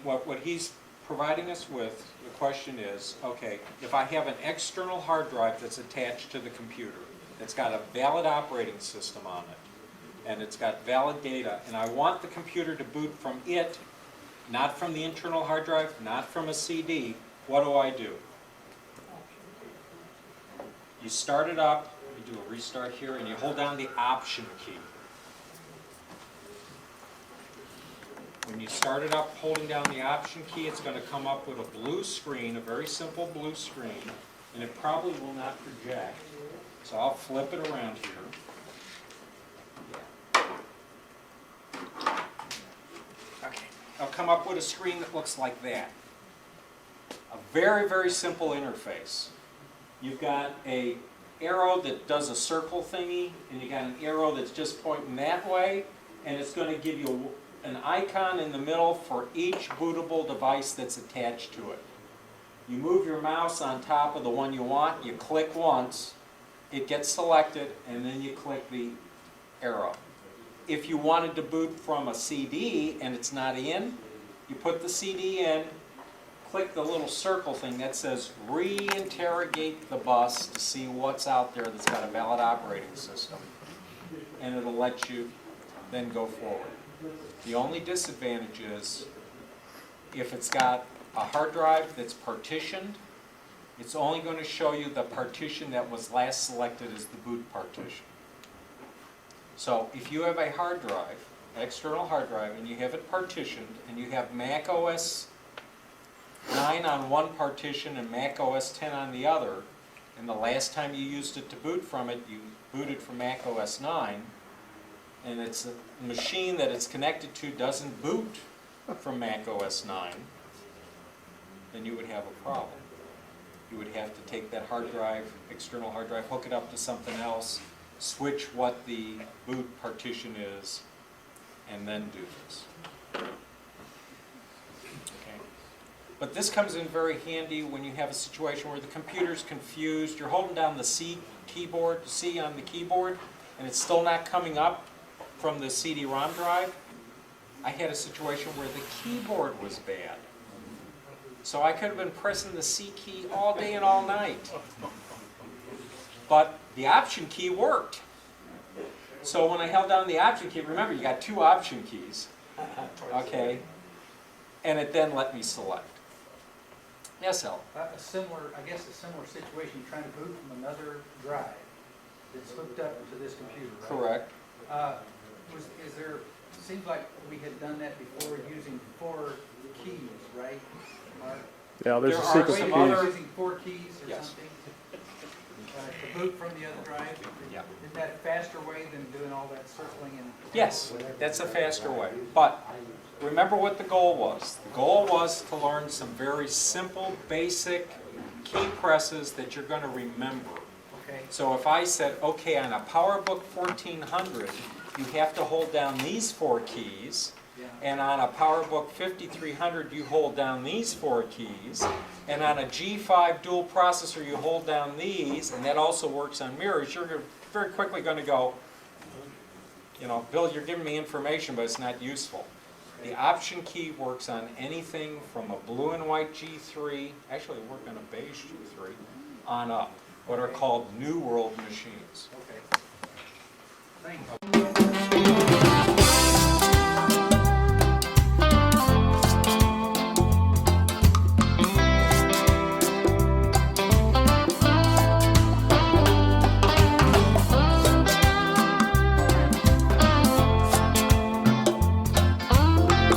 What he's providing us with, the question is, okay, if I have an external hard drive that's attached to the computer, it's got a valid operating system on it, and it's got valid data, and I want the computer to boot from it, not from the internal hard drive, not from a CD, what do? You start it up, you do a restart here, and you hold down the Option key. When you start it up holding down the Option key, it's going to come up with a blue screen, a very simple blue screen, and it probably will not project. So I'll flip it around here. Okay, I'll come up with a screen that looks like that. A very, very simple interface. You've got an arrow that does a circle thingy, and you got an arrow that's just pointing that way, and it's going to give you an icon in the middle for each bootable device that's attached to it. You move your mouse on top of the one you want, you click once, it gets selected, and then you click the arrow. If you wanted to boot from a CD and it's not in, you put the CD in, click the little circle thing that says re-interrogate the bus to see what's out there that's got a valid operating system, and it'll let you then go forward. The only disadvantage is if it's got a hard drive that's partitioned, it's only going to show you the partition that was last selected as the boot partition. So if you have a hard drive, external hard drive, and you have it partitioned, and you have Mac OS 9 on one partition and Mac OS 10 on the other, and the last time you used it to boot from it, you booted from Mac OS 9, and it's a machine that it's connected to doesn't boot from Mac OS 9, then you would have a problem. You would have to take that hard drive, external hard drive, hook it up to something else, switch what the boot partition is, and then do this. Okay. But this comes in very handy when you have a situation where the computer's confused, you're holding down the C keyboard, C on the keyboard, and it's still not coming up from the CD-ROM drive. I had a situation where the keyboard was bad. So I could have been pressing the C key all day and all night. But the Option key worked. So when I held down the Option key, remember you got two Option keys, okay, and it then let me select. Yes, Al? A similar situation, you're trying to boot from another drive that's hooked up to this computer, right? Correct. Seems like we had done that before using 4 keys, right? Mark? Yeah, there's There a are sequence some of keys. other- Using 4 keys or Yes. something? To boot from the other drive? Yeah. Isn't that a faster way than doing all that circling and? Yes, that's a faster way. But remember what the goal was. The goal was to learn some very simple, basic key presses that you're going to remember. Okay. So if I said, okay, on a PowerBook 1400, you have to hold down these 4 keys, and on a PowerBook 5300, you hold down these 4 keys, and on a G5 dual processor, you hold down these, and that also works on mirrors, you're very quickly going to go, you know, Bill, you're giving me information, but it's not useful. The Option key works on anything from a blue and white G3, actually it worked on a beige G3, on up, what are called New World machines. Okay. Thank you.